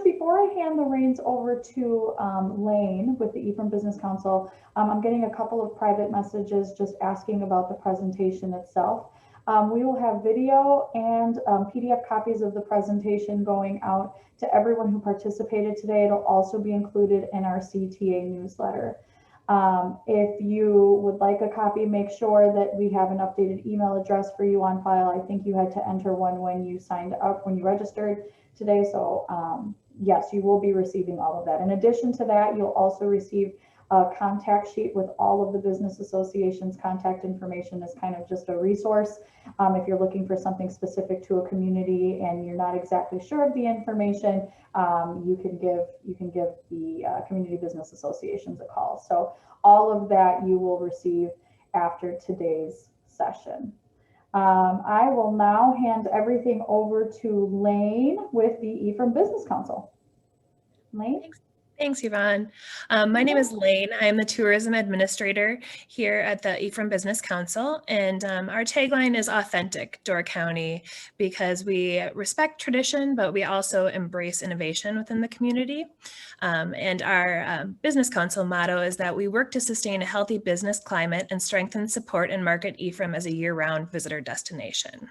A: Before I hand the reins over to Lane with the Ephraim Business Council, I'm getting a couple of private messages just asking about the presentation itself. We will have video and PDF copies of the presentation going out to everyone who participated today. It'll also be included in our CTA newsletter. If you would like a copy, make sure that we have an updated email address for you on file. I think you had to enter one when you signed up, when you registered today. So yes, you will be receiving all of that. In addition to that, you'll also receive a contact sheet with all of the business associations' contact information as kind of just a resource. If you're looking for something specific to a community and you're not exactly sure of the information, you can give the community business associations a call. So all of that you will receive after today's session. I will now hand everything over to Lane with the Ephraim Business Council. Lane?
N: Thanks, Yvonne. My name is Lane. I am the tourism administrator here at the Ephraim Business Council, and our tagline is authentic Door County, because we respect tradition, but we also embrace innovation within the community. And our business council motto is that we work to sustain a healthy business climate and strengthen support and market Ephraim as a year-round visitor destination.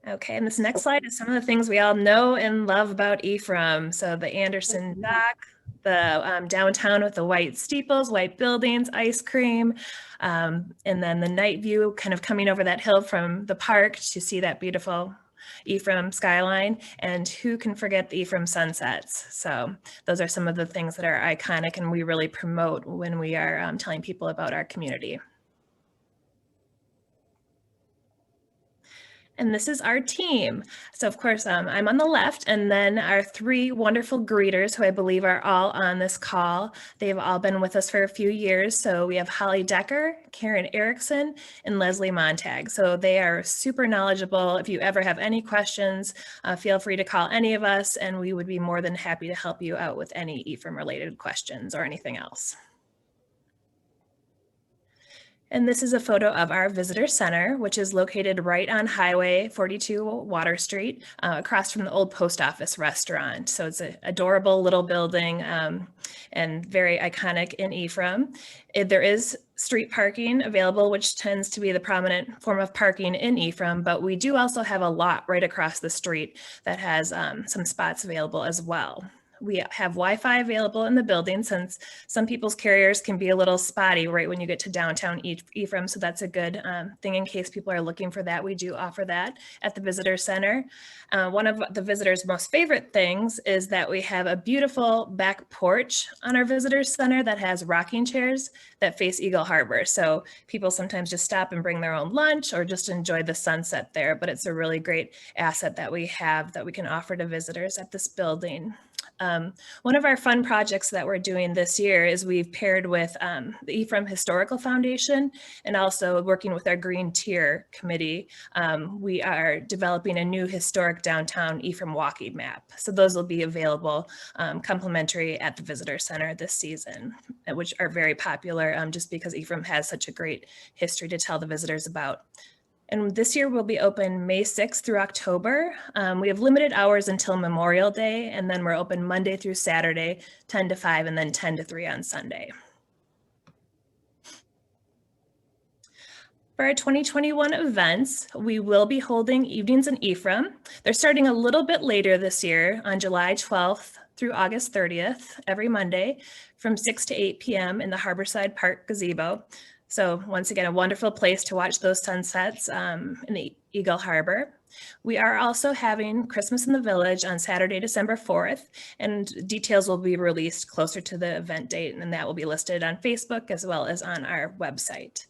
N: Okay, and this next slide is some of the things we all know and love about Ephraim. So the Anderson Dock, the downtown with the white steeples, white buildings, ice cream, and then the night view kind of coming over that hill from the park to see that beautiful Ephraim skyline. And who can forget the Ephraim sunsets? So those are some of the things that are iconic and we really promote when we are telling people about our community. And this is our team. So of course, I'm on the left, and then our three wonderful greeters who I believe are all on this call. They've all been with us for a few years. So we have Holly Decker, Karen Erickson, and Leslie Montag. So they are super knowledgeable. If you ever have any questions, feel free to call any of us, and we would be more than happy to help you out with any Ephraim related questions or anything else. And this is a photo of our visitor center, which is located right on Highway 42 Water Street, across from the old post office restaurant. So it's an adorable little building and very iconic in Ephraim. There is street parking available, which tends to be the prominent form of parking in Ephraim, but we do also have a lot right across the street that has some spots available as well. We have Wi-Fi available in the building, since some people's carriers can be a little spotty right when you get to downtown Ephraim. So that's a good thing in case people are looking for that. We do offer that at the visitor center. One of the visitors' most favorite things is that we have a beautiful back porch on our visitor center that has rocking chairs that face Eagle Harbor. So people sometimes just stop and bring their own lunch or just enjoy the sunset there. But it's a really great asset that we have that we can offer to visitors at this building. One of our fun projects that we're doing this year is we've paired with the Ephraim Historical Foundation and also working with our Green Tier Committee. We are developing a new historic downtown Ephraim walking map. So those will be available complimentary at the Visitor Center this season, which are very popular just because Ephraim has such a great history to tell the visitors about. And this year we'll be open May 6th through October. We have limited hours until Memorial Day, and then we're open Monday through Saturday, 10 to 5, and then 10 to 3 on Sunday. For our 2021 events, we will be holding Evenings in Ephraim. They're starting a little bit later this year on July 12th through August 30th, every Monday from 6 to 8 p.m. in the Harborside Park gazebo. So once again, a wonderful place to watch those sunsets in the Eagle Harbor. We are also having Christmas in the Village on Saturday, December 4th, and details will be released closer to the event date, and that will be listed on Facebook as well as on our website.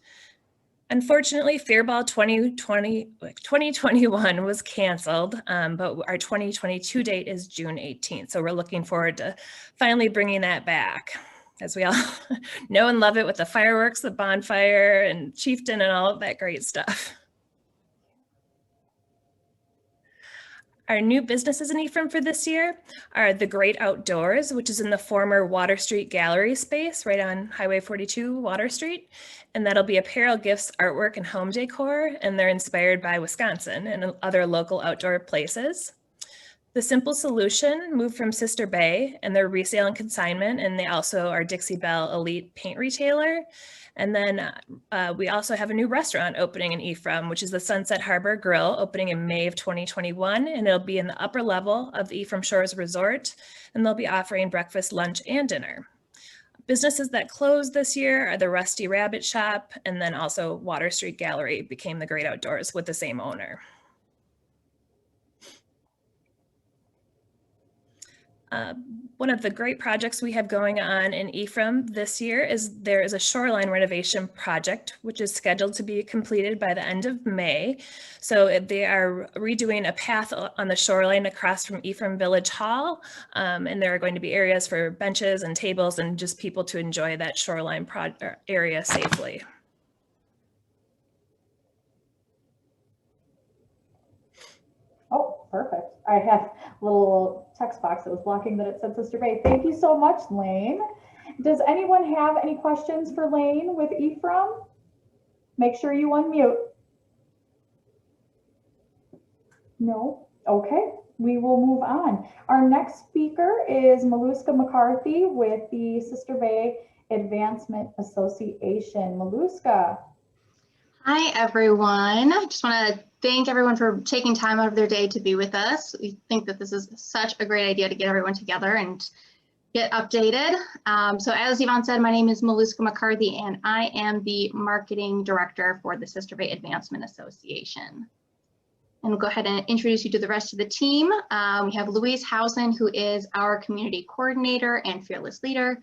N: Unfortunately, Fairball 2021 was canceled, but our 2022 date is June 18th. So we're looking forward to finally bringing that back. As we all know and love it with the fireworks, the bonfire, and Chieftain, and all of that great stuff. Our new businesses in Ephraim for this year are The Great Outdoors, which is in the former Water Street Gallery space right on Highway 42 Water Street. And that'll be apparel, gifts, artwork, and home decor. And they're inspired by Wisconsin and other local outdoor places. The Simple Solution moved from Sister Bay, and they're resale and consignment, and they also are Dixie Belle Elite paint retailer. And then we also have a new restaurant opening in Ephraim, which is the Sunset Harbor Grill, opening in May of 2021, and it'll be in the upper level of the Ephraim Shores Resort, and they'll be offering breakfast, lunch, and dinner. Businesses that closed this year are the Rusty Rabbit Shop, and then also Water Street Gallery became The Great Outdoors with the same owner. One of the great projects we have going on in Ephraim this year is there is a shoreline renovation project, which is scheduled to be completed by the end of May. So they are redoing a path on the shoreline across from Ephraim Village Hall. And there are going to be areas for benches and tables and just people to enjoy that shoreline area safely.
A: Oh, perfect. I had a little text box that was blocking that it said Sister Bay. Thank you so much, Lane. Does anyone have any questions for Lane with Ephraim? Make sure you unmute. No? Okay, we will move on. Our next speaker is Maluska McCarthy with the Sister Bay Advancement Association. Maluska.
O: Hi, everyone. I just want to thank everyone for taking time out of their day to be with us. We think that this is such a great idea to get everyone together and get updated. So as Yvonne said, my name is Maluska McCarthy, and I am the marketing director for the Sister Bay Advancement Association. And we'll go ahead and introduce you to the rest of the team. We have Louise Housen, who is our community coordinator and fearless leader.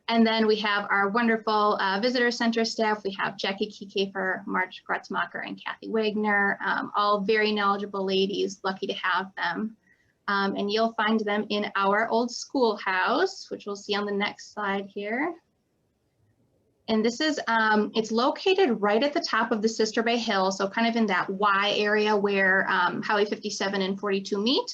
O: And then we have our wonderful visitor center staff. We have Jackie Kiefer, Marge Gretzmacher, and Kathy Wagner, all very knowledgeable ladies, lucky to have them. And you'll find them in our old schoolhouse, which we'll see on the next slide here. And this is, it's located right at the top of the Sister Bay Hill, so kind of in that Y area where Highway 57 and 42 meet.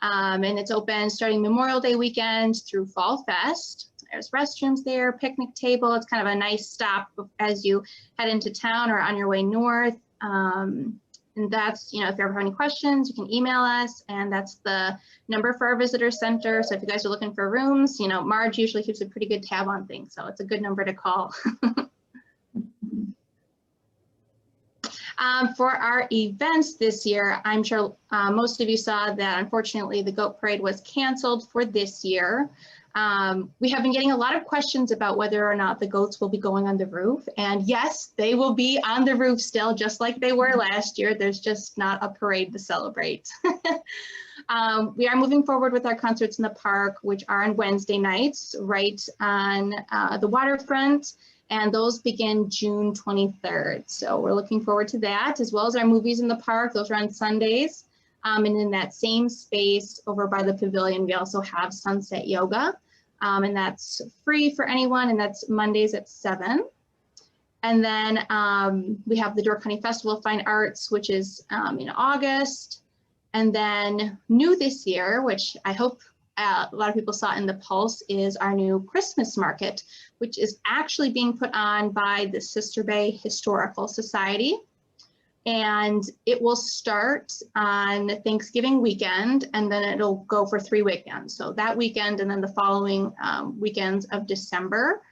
O: And it's open starting Memorial Day weekend through Fall Fest. There's restrooms there, picnic table. It's kind of a nice stop as you head into town or on your way north. And that's, you know, if you ever have any questions, you can email us, and that's the number for our visitor center. So if you guys are looking for rooms, you know, Marge usually keeps a pretty good tab on things, so it's a good number to call. For our events this year, I'm sure most of you saw that unfortunately the Goat Parade was canceled for this year. We have been getting a lot of questions about whether or not the goats will be going on the roof. And yes, they will be on the roof still, just like they were last year. There's just not a parade to celebrate. We are moving forward with our concerts in the park, which are on Wednesday nights, right on the waterfront. And those begin June 23rd. So we're looking forward to that, as well as our movies in the park. Those are on Sundays. And in that same space over by the pavilion, we also have Sunset Yoga. And that's free for anyone, and that's Mondays at 7. And then we have the Door County Festival of Fine Arts, which is in August. And then new this year, which I hope a lot of people saw in the Pulse, is our new Christmas market, which is actually being put on by the Sister Bay Historical Society. And it will start on Thanksgiving weekend, and then it'll go for 3 weekends. So that weekend and then the following weekends of December.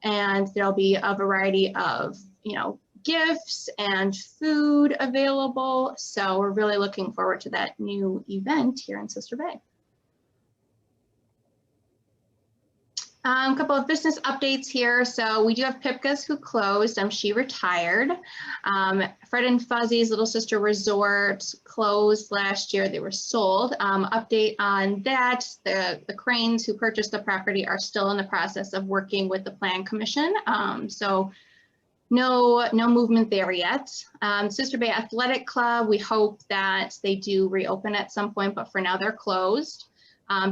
O: And there'll be a variety of, you know, gifts and food available. So we're really looking forward to that new event here in Sister Bay. A couple of business updates here. So we do have Pipka's who closed. She retired. Fred and Fuzzy's Little Sister Resort closed last year. They were sold. Update on that. The Cranes who purchased the property are still in the process of working with the Plan Commission. So no movement there yet. Sister Bay Athletic Club, we hope that they do reopen at some point, but for now they're closed.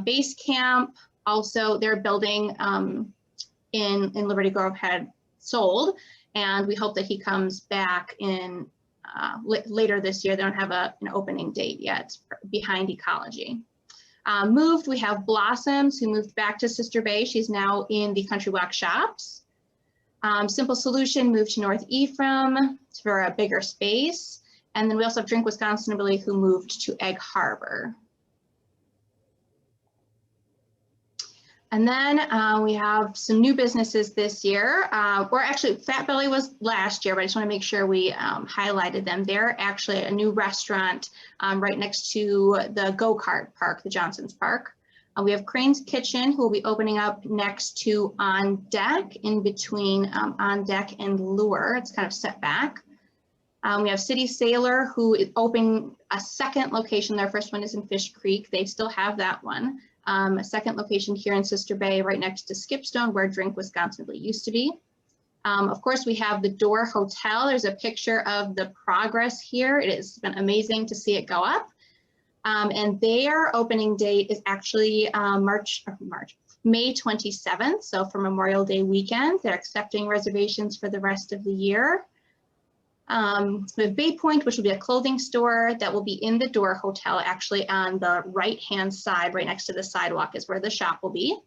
O: Base Camp, also, their building in Liberty Grove had sold, and we hope that he comes back in later this year. They don't have an opening date yet behind Ecology. Moved, we have Blossoms, who moved back to Sister Bay. She's now in the Country Walk Shops. Simple Solution moved to North Ephraim for a bigger space. And then we also have Drink Wisconsin Ability, who moved to Egg Harbor. And then we have some new businesses this year, or actually Fat Belly was last year, but I just want to make sure we highlighted them. They're actually a new restaurant right next to the go-kart park, the Johnson's Park. We have Crane's Kitchen, who will be opening up next to On Deck, in between On Deck and Lure. It's kind of set back. We have City Sailor, who is opening a second location. Their first one is in Fish Creek. They still have that one. A second location here in Sister Bay, right next to Skipstone, where Drink Wisconsin used to be. Of course, we have the Door Hotel. There's a picture of the progress here. It has been amazing to see it go up. And their opening date is actually May 27th. So for Memorial Day weekend, they're accepting reservations for the rest of the year. We have Bay Point, which will be a clothing store that will be in the Door Hotel, actually on the right-hand side, right next to the sidewalk is where the shop will be.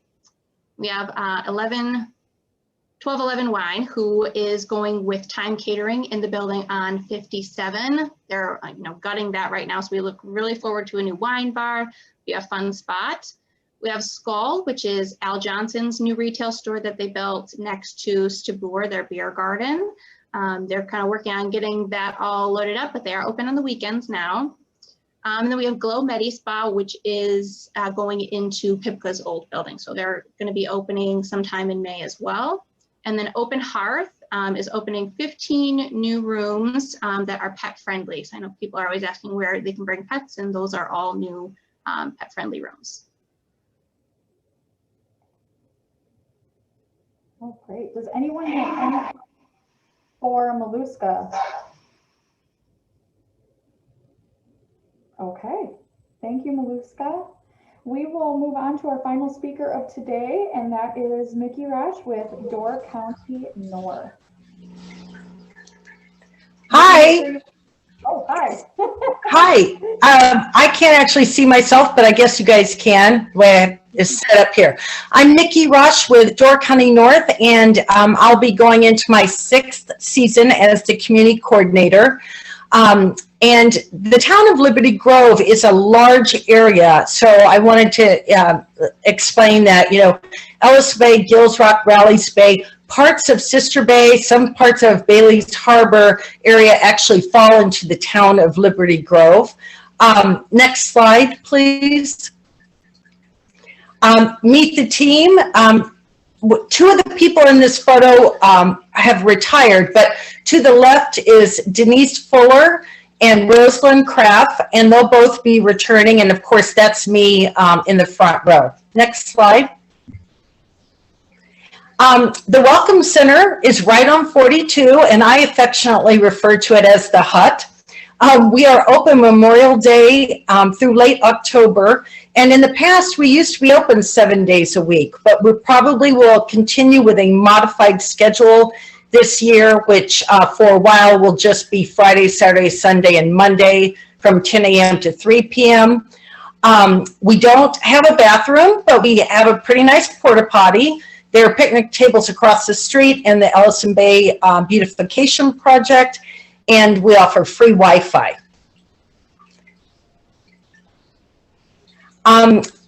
O: We have 1211 Wine, who is going with Time Catering in the building on 57. They're gutting that right now, so we look really forward to a new wine bar, be a fun spot. We have Skull, which is Al Johnson's new retail store that they built next to Stabur, their beer garden. They're kind of working on getting that all loaded up, but they are open on the weekends now. And then we have Glow Medi Spa, which is going into Pipka's old building. So they're going to be opening sometime in May as well. And then Open Hearth is opening 15 new rooms that are pet friendly. So I know people are always asking where they can bring pets, and those are all new pet friendly rooms.
A: Oh, great. Does anyone have any for Maluska? Okay, thank you, Maluska. We will move on to our final speaker of today, and that is Mickey Rash with Door County North.
P: Hi.
A: Oh, hi.
P: Hi. I can't actually see myself, but I guess you guys can. The way is set up here. I'm Nikki Rush with Door County North, and I'll be going into my 6th season as the community coordinator. And the town of Liberty Grove is a large area, so I wanted to explain that, you know, Ellis Bay, Gills Rock, Rallies Bay, parts of Sister Bay, some parts of Bailey's Harbor area actually fall into the town of Liberty Grove. Next slide, please. Meet the team. 2 of the people in this photo have retired, but to the left is Denise Fuller and Rosalind Kraft, and they'll both be returning. And of course, that's me in the front row. Next slide. The Welcome Center is right on 42, and I affectionately refer to it as the Hut. We are open Memorial Day through late October, and in the past we used to be open 7 days a week, but we probably will continue with a modified schedule this year, which for a while will just be Friday, Saturday, Sunday, and Monday from 10 a.m. to 3 p.m. We don't have a bathroom, but we have a pretty nice porta potty. There are picnic tables across the street in the Ellison Bay Beautification Project, and we offer free Wi-Fi.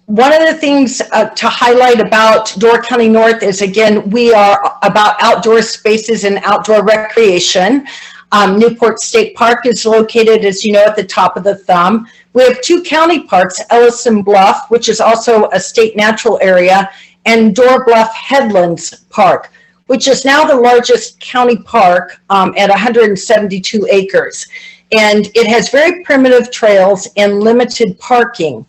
P: One of the things to highlight about Door County North is, again, we are about outdoor spaces and outdoor recreation. Newport State Park is located, as you know, at the top of the thumb. We have 2 county parks, Ellison Bluff, which is also a state natural area, and Door Bluff Headlands Park, which is now the largest county park at 172 acres. And it has very primitive trails and limited parking.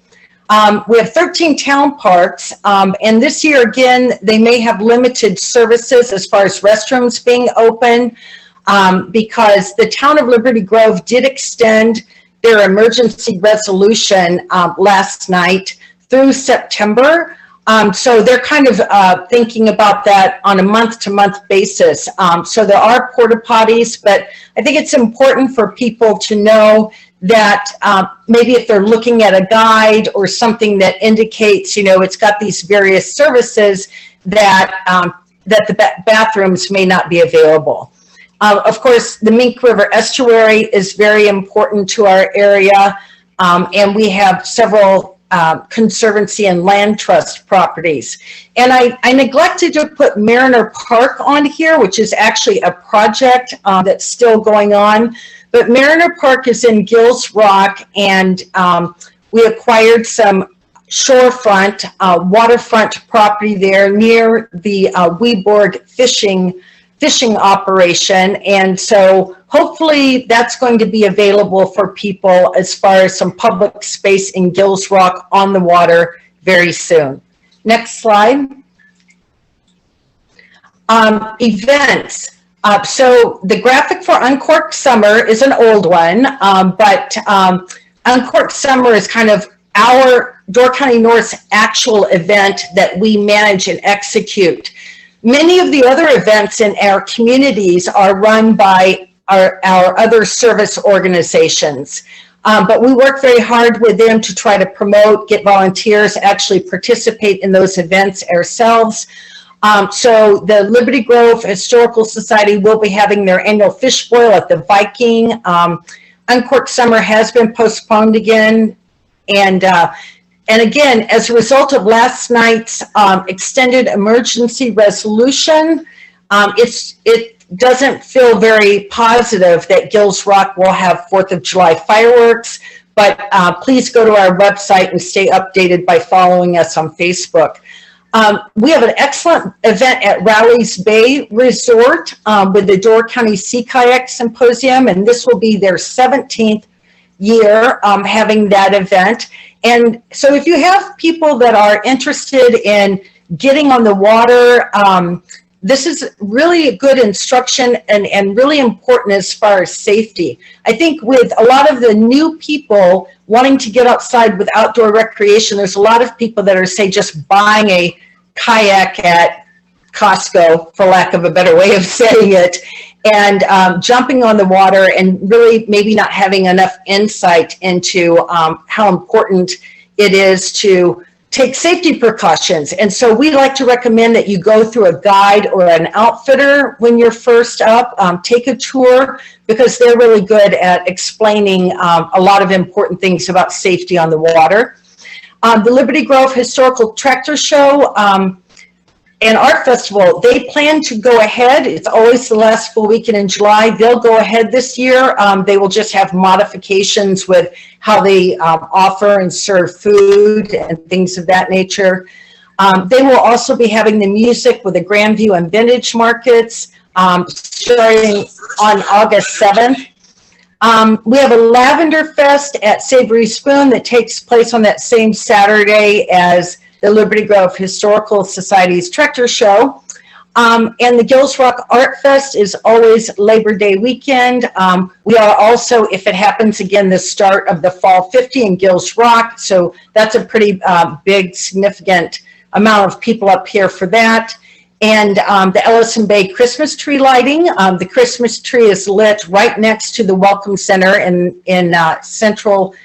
P: We have 13 town parks, and this year, again, they may have limited services as far as restrooms being open, because the town of Liberty Grove did extend their emergency resolution last night through September. So they're kind of thinking about that on a month-to-month basis. So there are porta potties, but I think it's important for people to know that maybe if they're looking at a guide or something that indicates, you know, it's got these various services, that that the bathrooms may not be available. Of course, the Mink River Estuary is very important to our area, and we have several Conservancy and Land Trust properties. And I neglected to put Mariner Park on here, which is actually a project that's still going on. But Mariner Park is in Gills Rock, and we acquired some shorefront, waterfront property there near the Weeborg fishing operation. And so hopefully that's going to be available for people as far as some public space in Gills Rock on the water very soon. Next slide. Events. So the graphic for Uncorked Summer is an old one, but Uncorked Summer is kind of our Door County North's actual event that we manage and execute. Many of the other events in our communities are run by our other service organizations, but we work very hard with them to try to promote, get volunteers, actually participate in those events ourselves. So the Liberty Grove Historical Society will be having their annual fish boil at the Viking. Uncorked Summer has been postponed again. And again, as a result of last night's extended emergency resolution, it doesn't feel very positive that Gills Rock will have 4th of July fireworks, but please go to our website and stay updated by following us on Facebook. We have an excellent event at Rallies Bay Resort with the Door County Sea Kayak Symposium, and this will be their 17th year having that event. And so if you have people that are interested in getting on the water, this is really a good instruction and really important as far as safety. I think with a lot of the new people wanting to get outside with outdoor recreation, there's a lot of people that are, say, just buying a kayak at Costco, for lack of a better way of saying it, and jumping on the water and really maybe not having enough insight into how important it is to take safety precautions. And so we like to recommend that you go through a guide or an outfitter when you're first up. Take a tour, because they're really good at explaining a lot of important things about safety on the water. The Liberty Grove Historical Tractor Show and Art Festival, they plan to go ahead. It's always the last full weekend in July. They'll go ahead this year. They will just have modifications with how they offer and serve food and things of that nature. They will also be having the music with the Grandview and Vintage Markets starting on August 7th. We have a Lavender Fest at Savory Spoon that takes place on that same Saturday as the Liberty Grove Historical Society's Tractor Show. And the Gills Rock Art Fest is always Labor Day weekend. We are also, if it happens again, the start of the Fall 50 in Gills Rock. So that's a pretty big, significant amount of people up here for that. And the Ellison Bay Christmas tree lighting. The Christmas tree is lit right next to the Welcome Center in central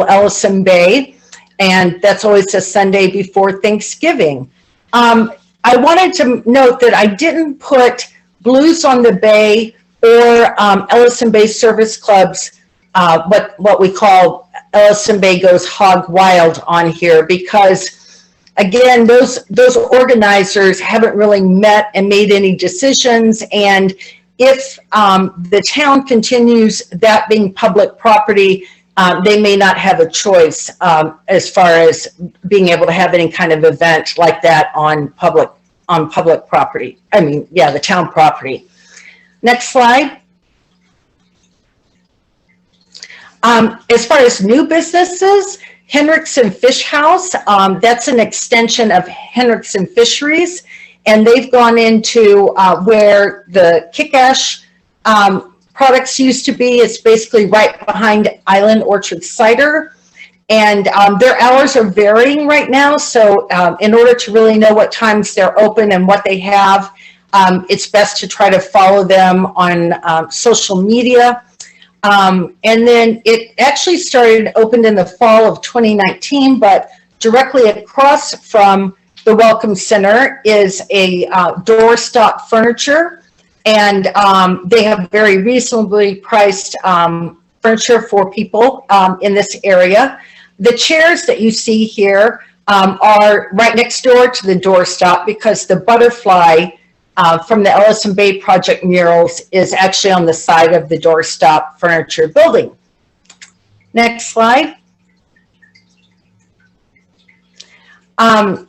P: Ellison Bay. And that's always a Sunday before Thanksgiving. I wanted to note that I didn't put Blues on the Bay or Ellison Bay Service Club's, what we call Ellison Bay Goes Hog Wild on here, because again, those organizers haven't really met and made any decisions. And if the town continues that being public property, they may not have a choice as far as being able to have any kind of event like that on public property. I mean, yeah, the town property. Next slide. As far as new businesses, Henriksen Fish House, that's an extension of Henriksen Fisheries, and they've gone into where the Kickash products used to be. It's basically right behind Island Orchard Cider, and their hours are varying right now. So in order to really know what times they're open and what they have, it's best to try to follow them on social media. And then it actually opened in the fall of 2019, but directly across from the Welcome Center is a doorstop furniture. And they have very reasonably priced furniture for people in this area. The chairs that you see here are right next door to the doorstop, because the butterfly from the Ellison Bay Project murals is actually on the side of the doorstop furniture building. Next slide. In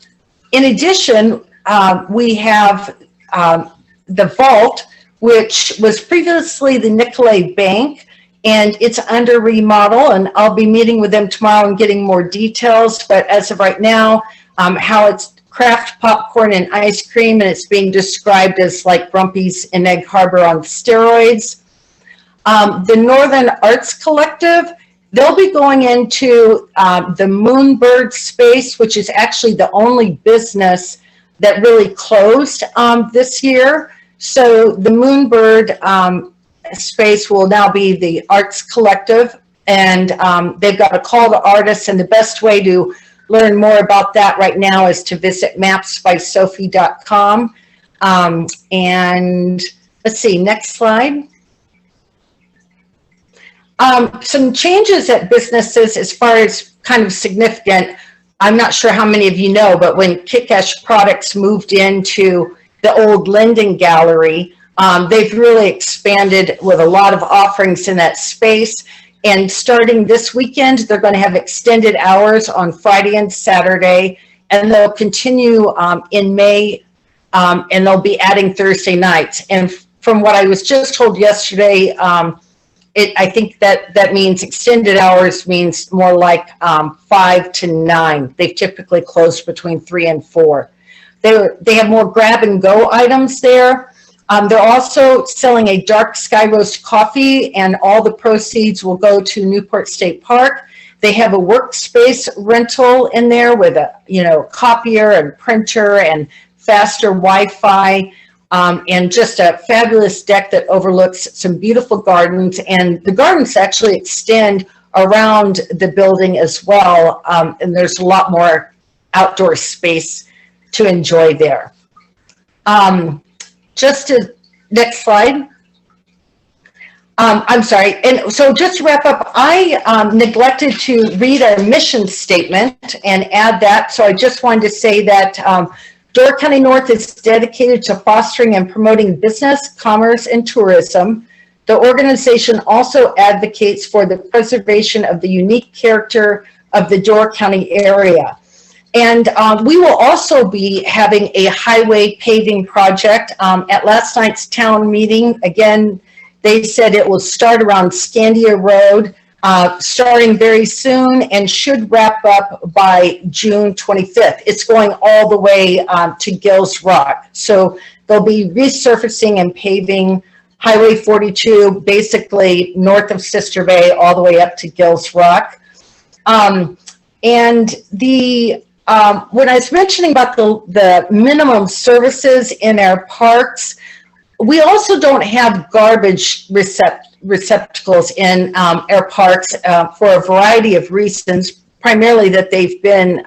P: addition, we have the vault, which was previously the Nicolay Bank, and it's under remodel, and I'll be meeting with them tomorrow and getting more details. But as of right now, how it's craft popcorn and ice cream, and it's being described as like Grumpy's in Egg Harbor on steroids. The Northern Arts Collective, they'll be going into the Moonbird space, which is actually the only business that really closed this year. So the Moonbird space will now be the Arts Collective, and they've got a call to artists, and the best way to learn more about that right now is to visit mapsbysophie.com. And let's see, next slide. Some changes at businesses as far as kind of significant. I'm not sure how many of you know, but when Kickash Products moved into the old Linden Gallery, they've really expanded with a lot of offerings in that space. And starting this weekend, they're going to have extended hours on Friday and Saturday, and they'll continue in May, and they'll be adding Thursday nights. And from what I was just told yesterday, I think that means extended hours means more like 5 to 9. They've typically closed between 3 and 4. They have more grab and go items there. They're also selling a dark sky roast coffee, and all the proceeds will go to Newport State Park. They have a workspace rental in there with a copier and printer and faster Wi-Fi, and just a fabulous deck that overlooks some beautiful gardens. And the gardens actually extend around the building as well, and there's a lot more outdoor space to enjoy there. Next slide. I'm sorry. And so just to wrap up, I neglected to read our mission statement and add that. So I just wanted to say that Door County North is dedicated to fostering and promoting business, commerce, and tourism. The organization also advocates for the preservation of the unique character of the Door County area. And we will also be having a highway paving project. At last night's town meeting, again, they said it will start around Scandia Road, starting very soon and should wrap up by June 25th. It's going all the way to Gills Rock. So they'll be resurfacing and paving Highway 42, basically north of Sister Bay, all the way up to Gills Rock. And when I was mentioning about the minimum services in our parks, we also don't have garbage receptacles in our parks for a variety of reasons, primarily that they've been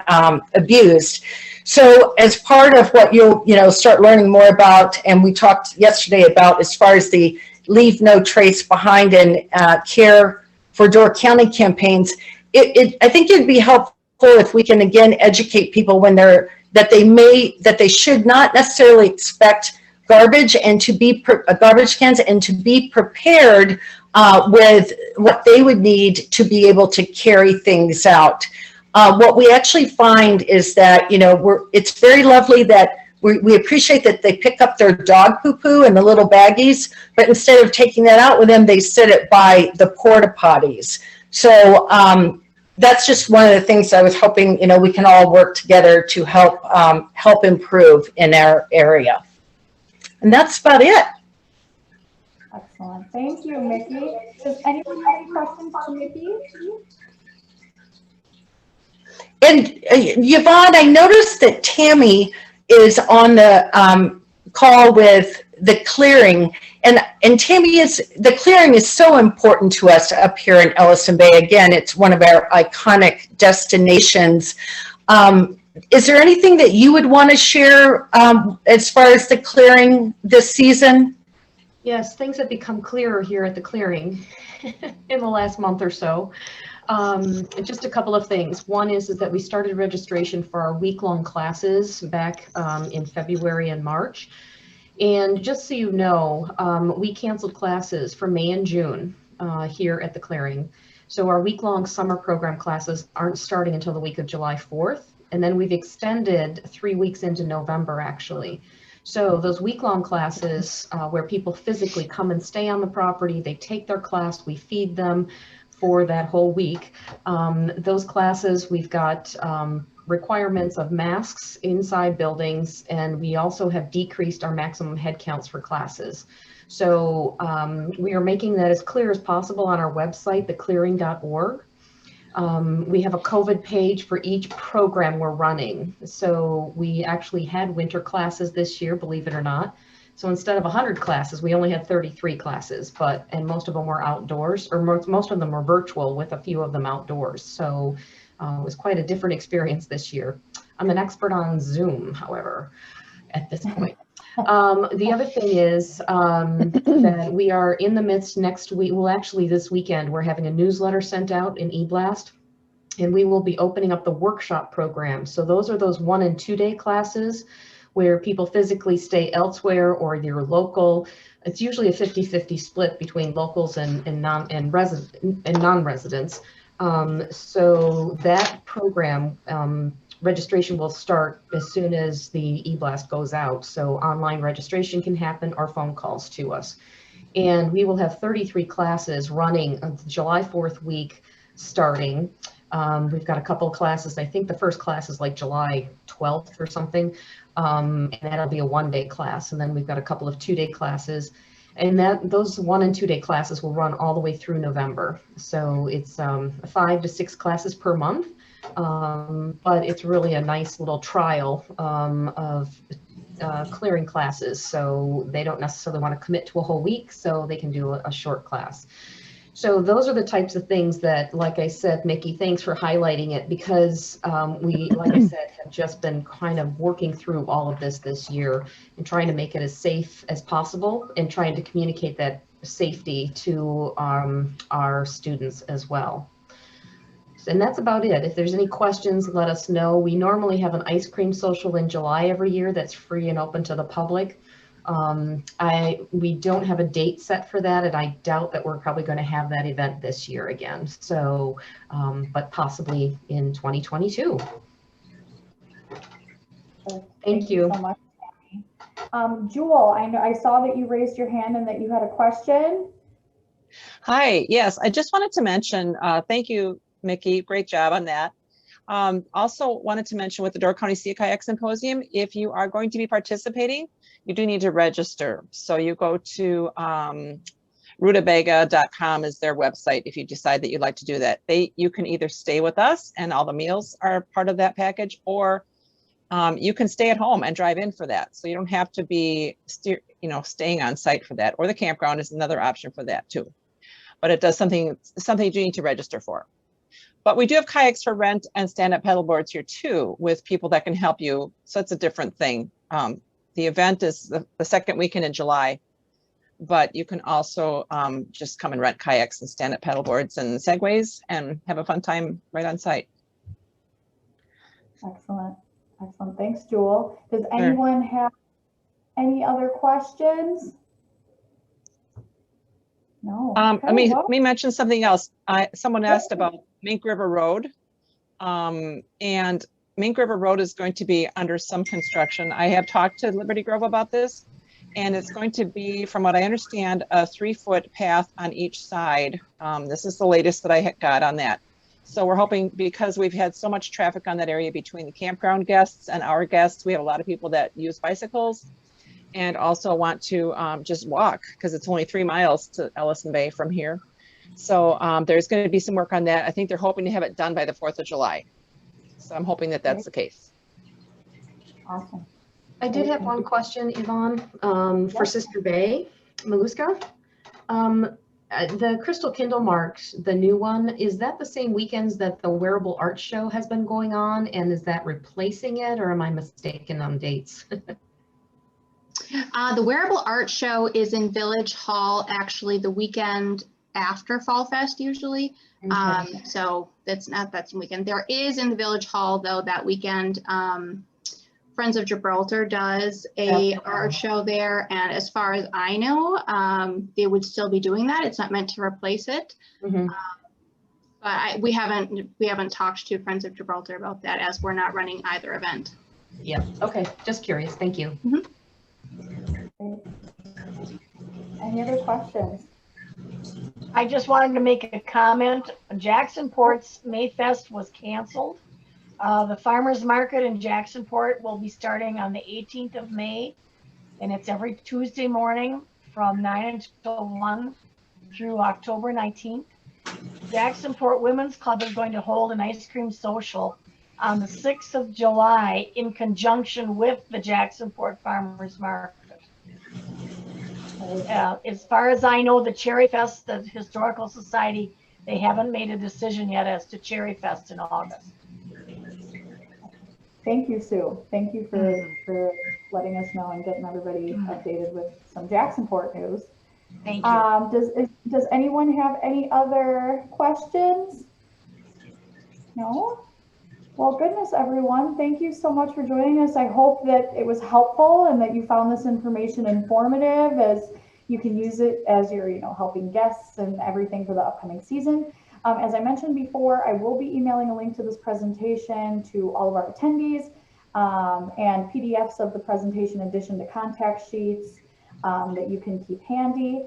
P: abused. So as part of what you'll start learning more about, and we talked yesterday about as far as the Leave No Trace Behind and Care for Door County campaigns, I think it'd be helpful if we can again educate people when that they should not necessarily expect garbage and to be garbage cans and to be prepared with what they would need to be able to carry things out. What we actually find is that it's very lovely that we appreciate that they pick up their dog poo-poo in the little baggies, but instead of taking that out with them, they sit it by the porta potties. So that's just one of the things I was hoping we can all work together to help improve in our area. And that's about it.
A: Excellent. Thank you, Mickey. Does anyone have any questions for Mickey?
P: And Yvonne, I noticed that Tammy is on the call with the clearing, and Tammy, the clearing is so important to us up here in Ellison Bay. Again, it's one of our iconic destinations. Is there anything that you would want to share as far as the clearing this season?
G: Yes, things have become clearer here at the clearing in the last month or so. Just a couple of things. One is that we started registration for our week-long classes back in February and March. And just so you know, we canceled classes for May and June here at the clearing. So our week-long summer program classes aren't starting until the week of July 4th. And then we've extended 3 weeks into November, actually. So those week-long classes where people physically come and stay on the property, they take their class, we feed them for that whole week. Those classes, we've got requirements of masks inside buildings, and we also have decreased our maximum head counts for classes. So we are making that as clear as possible on our website, theclearing.org. We have a COVID page for each program we're running. So we actually had winter classes this year, believe it or not. So instead of 100 classes, we only had 33 classes, and most of them were outdoors, or most of them were virtual with a few of them outdoors. So it was quite a different experience this year. I'm an expert on Zoom, however, at this point. The other thing is that we are in the midst next week, well, actually this weekend, we're having a newsletter sent out in eBlast, and we will be opening up the workshop program. So those are those 1- and 2-day classes where people physically stay elsewhere or they're local. It's usually a 50-50 split between locals and non-residents. So that program, registration will start as soon as the eBlast goes out. So online registration can happen or phone calls to us. And we will have 33 classes running on July 4th week starting. We've got a couple of classes. I think the first class is like July 12th or something. And that'll be a 1-day class. And then we've got a couple of 2-day classes. And those 1- and 2-day classes will run all the way through November. So it's 5 to 6 classes per month. But it's really a nice little trial of clearing classes. So they don't necessarily want to commit to a whole week, so they can do a short class. So those are the types of things that, like I said, Nikki, thanks for highlighting it, because we, like I said, have just been kind of working through all of this year and trying to make it as safe as possible and trying to communicate that safety to our students as well. And that's about it. If there's any questions, let us know. We normally have an ice cream social in July every year that's free and open to the public. We don't have a date set for that, and I doubt that we're probably going to have that event this year again. So, but possibly in 2022. Thank you
A: so much. Jewel, I saw that you raised your hand and that you had a question.
Q: Hi, yes, I just wanted to mention, thank you, Mickey, great job on that. Also wanted to mention with the Door County Sea Kayak Symposium, if you are going to be participating, you do need to register. So you go to rutabaga.com is their website if you decide that you'd like to do that. You can either stay with us and all the meals are part of that package, or you can stay at home and drive in for that. So you don't have to be staying on site for that, or the campground is another option for that too. But it does something you do need to register for. But we do have kayaks for rent and stand-up paddleboards here too, with people that can help you. So it's a different thing. The event is the second weekend in July, but you can also just come and rent kayaks and stand-up paddleboards and segways and have a fun time right on site.
A: Excellent. Excellent. Thanks, Jewel. Does anyone have any other questions? No. Okay,
Q: let me mention something else. Someone asked about Mink River Road, and Mink River Road is going to be under some construction. I have talked to Liberty Grove about this, and it's going to be, from what I understand, a 3-foot path on each side. This is the latest that I got on that. So we're hoping, because we've had so much traffic on that area between the campground guests and our guests, we have a lot of people that use bicycles and also want to just walk, because it's only 3 miles to Ellison Bay from here. So there's going to be some work on that. I think they're hoping to have it done by the 4th of July. So I'm hoping that that's the case.
A: Awesome.
G: I did have one question, Yvonne, for Sister Bay, Maluska. The Crystal Kindle Marks, the new one, is that the same weekends that the Wearable Art Show has been going on? And is that replacing it, or am I mistaken on dates?
O: The Wearable Art Show is in Village Hall, actually the weekend after Fall Fest usually. Okay. So that's not that weekend. There is in the Village Hall though that weekend, Friends of Gibraltar does a art show there, and as far as I know, they would still be doing that. It's not meant to replace it. Mm-hmm. But we haven't talked to Friends of Gibraltar about that, as we're not running either event.
G: Yeah. Okay. Just curious. Thank you.
O: Mm-hmm.
A: Any other questions?
H: I just wanted to make a comment. Jacksonport's Mayfest was canceled. The farmers market in Jacksonport will be starting on the 18th of May, and it's every Tuesday morning from 9 until 1 through October 19th. Jacksonport Women's Club is going to hold an ice cream social on the 6th of July in conjunction with the Jacksonport Farmers Market. As far as I know, the Cherry Fest, the Historical Society, they haven't made a decision yet as to Cherry Fest in August.
A: Thank you, Sue. Thank you for letting us know and getting everybody updated with some Jacksonport news.
H: Thank you.
A: Does anyone have any other questions? No? Well, goodness, everyone. Thank you so much for joining us. I hope that it was helpful and that you found this information informative, as you can use it as you're, helping guests and everything for the upcoming season. As I mentioned before, I will be emailing a link to this presentation to all of our attendees and PDFs of the presentation in addition to contact sheets that you can keep handy.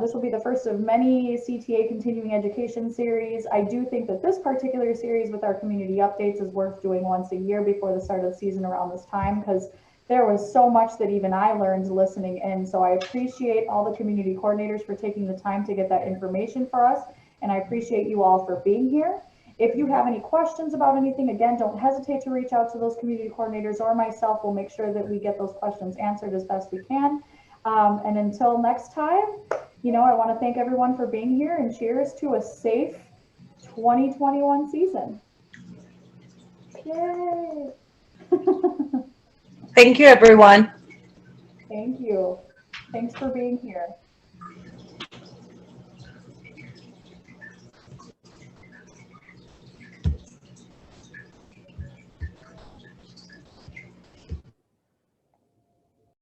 A: This will be the first of many CTA continuing education series. I do think that this particular series with our community updates is worth doing once a year before the start of the season around this time, because there was so much that even I learned listening in. So I appreciate all the community coordinators for taking the time to get that information for us. And I appreciate you all for being here. If you have any questions about anything, again, don't hesitate to reach out to those community coordinators or myself. We'll make sure that we get those questions answered as best we can. And until next time, I want to thank everyone for being here and cheers to a safe 2021 season. Yay!
P: Thank you, everyone.
A: Thank you. Thanks for being here.